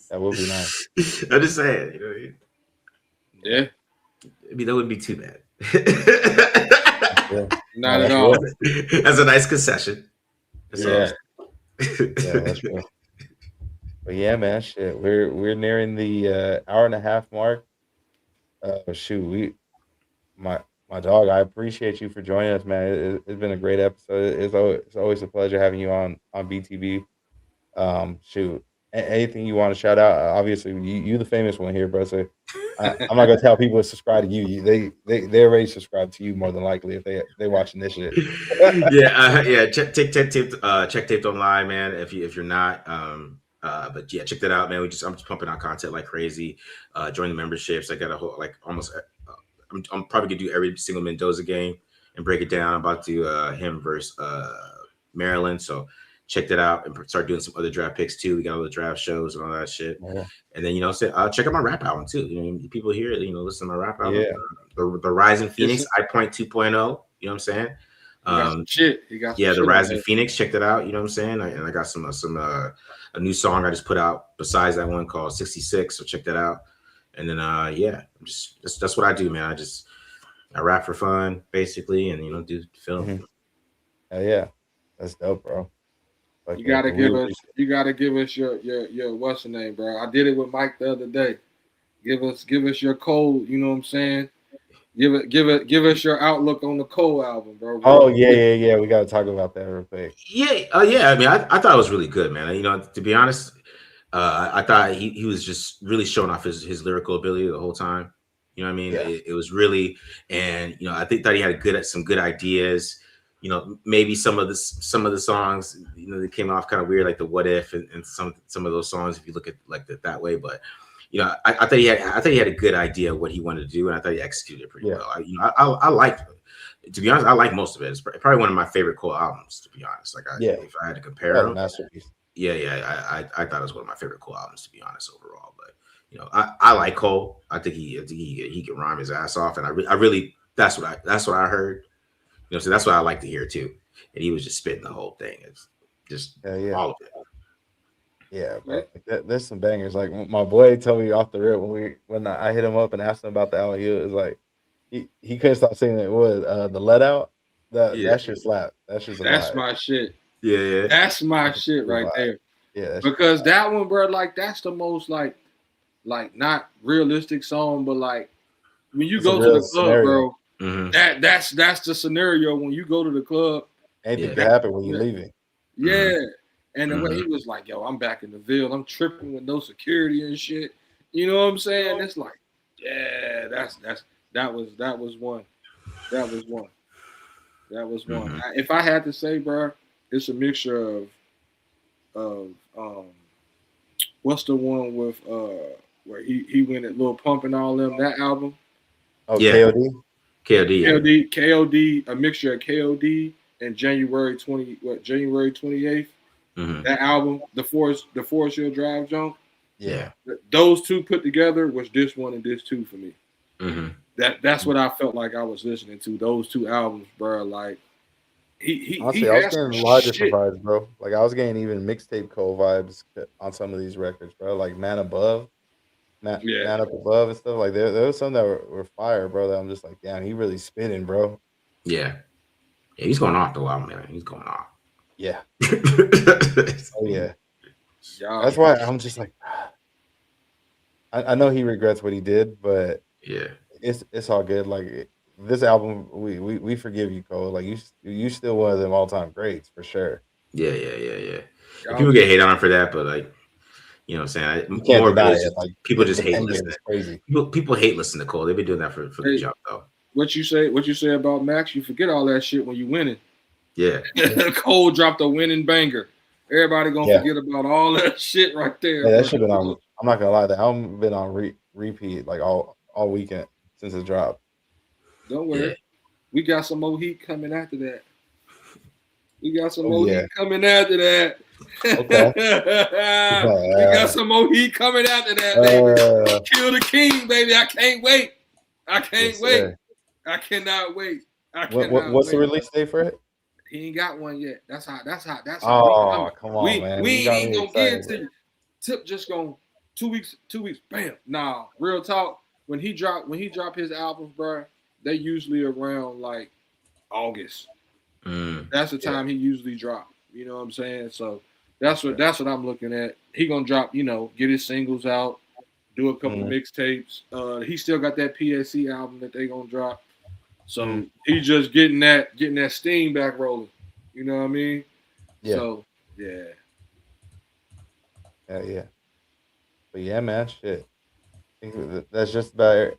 That would be nice. I'm just saying. You know what I mean? Yeah. I mean, that wouldn't be too bad. Yeah. Not No, at that's all. real. That's a nice concession. That's all I'm Yeah, saying. yeah, that's real. But yeah, man, shit, we're nearing the hour and a half mark. Shoot, my my dog, I appreciate you for joining us, man. It's been a great episode. It's always a pleasure having you on BTB. Shoot, anything you want to shout out? Obviously, you the famous one here, bro. So I'm not gonna tell people to subscribe to you. They already subscribe to you more than likely if they watching this shit. Yeah. Check taped online, man. If you're not, but yeah, check that out, man. I'm just pumping out content like crazy. Join the memberships. I got a whole like almost. I'm probably gonna do every single Mendoza game and break it down. I'm about to do him versus Maryland, so check that out and start doing some other draft picks too. We got all the draft shows and all that shit. Yeah. And then check out my rap album too. You know, people here, listen to my rap album. Yeah. The Rising Phoenix, I Point 2.0. You know what I'm saying? He got some shit. He got some Yeah, shit the on Rising there. Phoenix. Check that out. You know what I'm saying? And I got some a new song I just put out besides that one called 66. So check that out. And then yeah, that's what I do, man. I rap for fun, basically, and do film. Mm-hmm. Hell yeah, that's dope, bro. You gotta give us your what's the name, bro? I did it with Mike the other day. Give us your Cole. You know what I'm saying? Give us your outlook on the Cole album, bro. Oh yeah. We gotta talk about that real quick. Yeah. I mean, I thought it was really good, man. You know, to be honest, I thought he was just really showing off his lyrical ability the whole time. You know what I mean? Yeah. It was really, and you know, I think that he had some good ideas. You know, maybe some of the songs, you know, they came off kind of weird, like the "What If" and some of those songs, if you look at like that way. But you know, I thought he had a good idea of what he wanted to do, and I thought he executed it pretty well. I liked it. To be honest, I like most of it. It's probably one of my favorite Cole albums, to be honest. Like, if I had to compare them, masterpiece. I thought it was one of my favorite Cole albums, to be honest, overall. But you know, I like Cole. I think he can rhyme his ass off, and I really that's what I heard. You know, so that's what I like to hear too. And he was just spitting the whole thing. It's just all of it. Yeah, bro. There's some bangers. Like my boy told me off the rip when I hit him up and asked him about the album, he was like, he couldn't stop singing it. What the Let Out? That shit slap. That's my shit. Yeah. That's my shit right there. Yeah. Because that one, bro, like that's the most like not realistic song, but like when you go to the club, scenario. Bro. Mm-hmm. That's the scenario when you go to the club. Anything can happen when you're leaving. Yeah. Mm-hmm. And the way he was like, yo, I'm back in the Ville. I'm tripping with no security and shit. You know what I'm saying? It's like, yeah, that was one. That was one. Mm-hmm. If I had to say, bro, it's a mixture of what's the one with where he went at Lil Pump and all them, that album? Oh, yeah. KOD, a mixture of KOD and January 28th. Mm-hmm. That album, the Forest Hill Drive jump. Yeah. Those two put together was this one and this two for me. Mm-hmm. That's what I felt like I was listening to. Those two albums, bro. Like honestly, I was getting a lot of different vibes, bro. Like I was getting even mixtape Cole vibes on some of these records, bro. Like Man Above, Man Up Above and stuff. Like there was some that were fire, bro. That I'm just like, damn, he really spinning, bro. Yeah, he's going off the album, man. He's going off. Yeah. Oh yeah. That's why I'm just like, I know he regrets what he did, but yeah, it's all good. Like this album, we forgive you, Cole. Like you still one of them all time greats for sure. Yeah. People get hate on him for that, but like, you know what I'm saying? More of it, like, people just hate listening. Crazy. People hate listening to Cole. They've been doing that for the jump though. What you say about Maxx? You forget all that shit when you winning. Yeah. Cole dropped a winning banger. Everybody gonna forget about all that shit right there. Yeah, that should have been on. I'm not gonna lie, that album been on repeat like all weekend since it dropped. Don't worry, we got some more heat coming after that. We got some more heat coming after that. Okay. We got some more heat coming after that, baby. Kill the King, baby. I can't wait. I can't wait. Sir. I cannot wait. What's the release date for it? He ain't got one yet. That's how. Oh, come on, man. We ain't gonna get into you. Tip just gonna 2 weeks, bam. Nah, real talk. When he drop his albums, bro, they usually around like August. That's the time he usually drop. You know what I'm saying? So that's what I'm looking at. He gonna drop, get his singles out, do a couple mixtapes. He still got that PSC album that they gonna drop. So he's just getting that steam back rolling. You know what I mean? Yeah. So yeah. Yeah. But yeah, man, shit. I think that's just about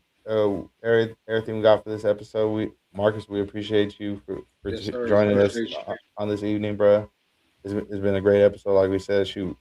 everything we got for this episode. Marcus, we appreciate you for joining us on this evening, bro. It's been a great episode, like we said. Shoot,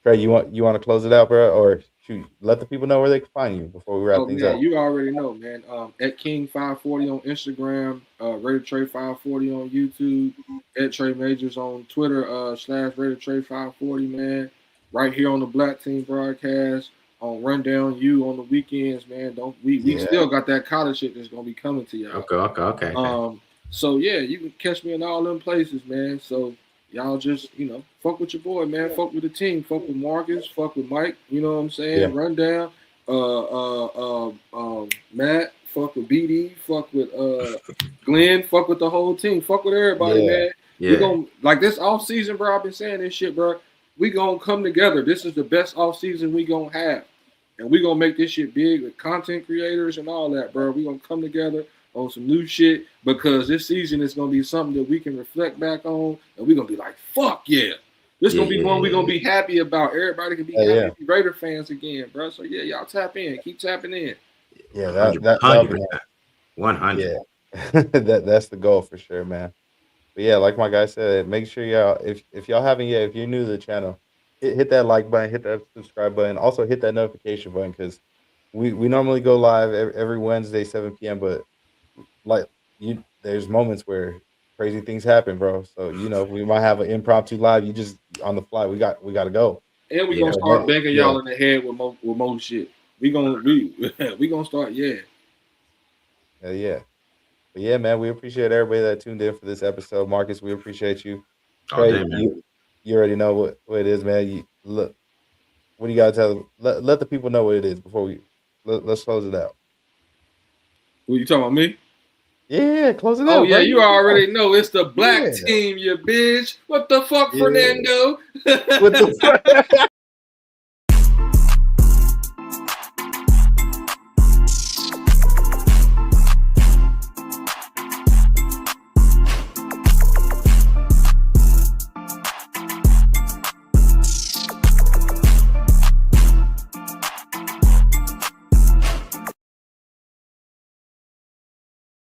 Trey, you want to close it out, bro, or shoot, let the people know where they can find you before we wrap things up. You already know, man. At King540 on Instagram, Rated Trey 540 on YouTube, at Trey Majors on Twitter, /Rated Trey 540, man. Right here on the Black Team broadcast, on Rundown U on the weekends, man. We still got that college shit that's gonna be coming to y'all. Okay. So yeah, you can catch me in all them places, man. So y'all just, fuck with your boy, man. Fuck with the team. Fuck with Marcus. Fuck with Mike. You know what I'm saying? Yeah. Rundown. Matt. Fuck with BD. Fuck with Glenn. Fuck with the whole team. Fuck with everybody, man. Yeah. We gonna, like, this off season, bro. I've been saying this shit, bro. We gonna come together. This is the best off season we gonna have. and we're gonna make this shit big with content creators and all that, bro. We're gonna come together on some new shit because this season is gonna be something that we can reflect back on, and we're gonna be like, fuck yeah. This gonna be one we're gonna be happy about. Everybody can be happy to be Raider fans again, bro. So yeah, y'all tap in, keep tapping in. Yeah, 100%. 100. Yeah, that's the goal for sure, man. But yeah, like my guy said, make sure y'all if y'all haven't yet, if you're new to the channel, hit that like button, hit that subscribe button, also hit that notification button because we normally go live every Wednesday 7 p.m. But like there's moments where crazy things happen, bro. So we might have an impromptu live. You just on the fly. We got to go. And we gonna start banging y'all in the head with more shit. We gonna start, yeah. Yeah. But yeah, man, we appreciate everybody that tuned in for this episode. Marcus, we appreciate you. All day, man. You already know what it is, man. Look, what do you got to tell them? Let the people know what it is before let's close it out. What you talking about, me? Yeah, close it out. Oh, yeah, you already know. It's the black team, you bitch. What the fuck, Fernando? What the fuck?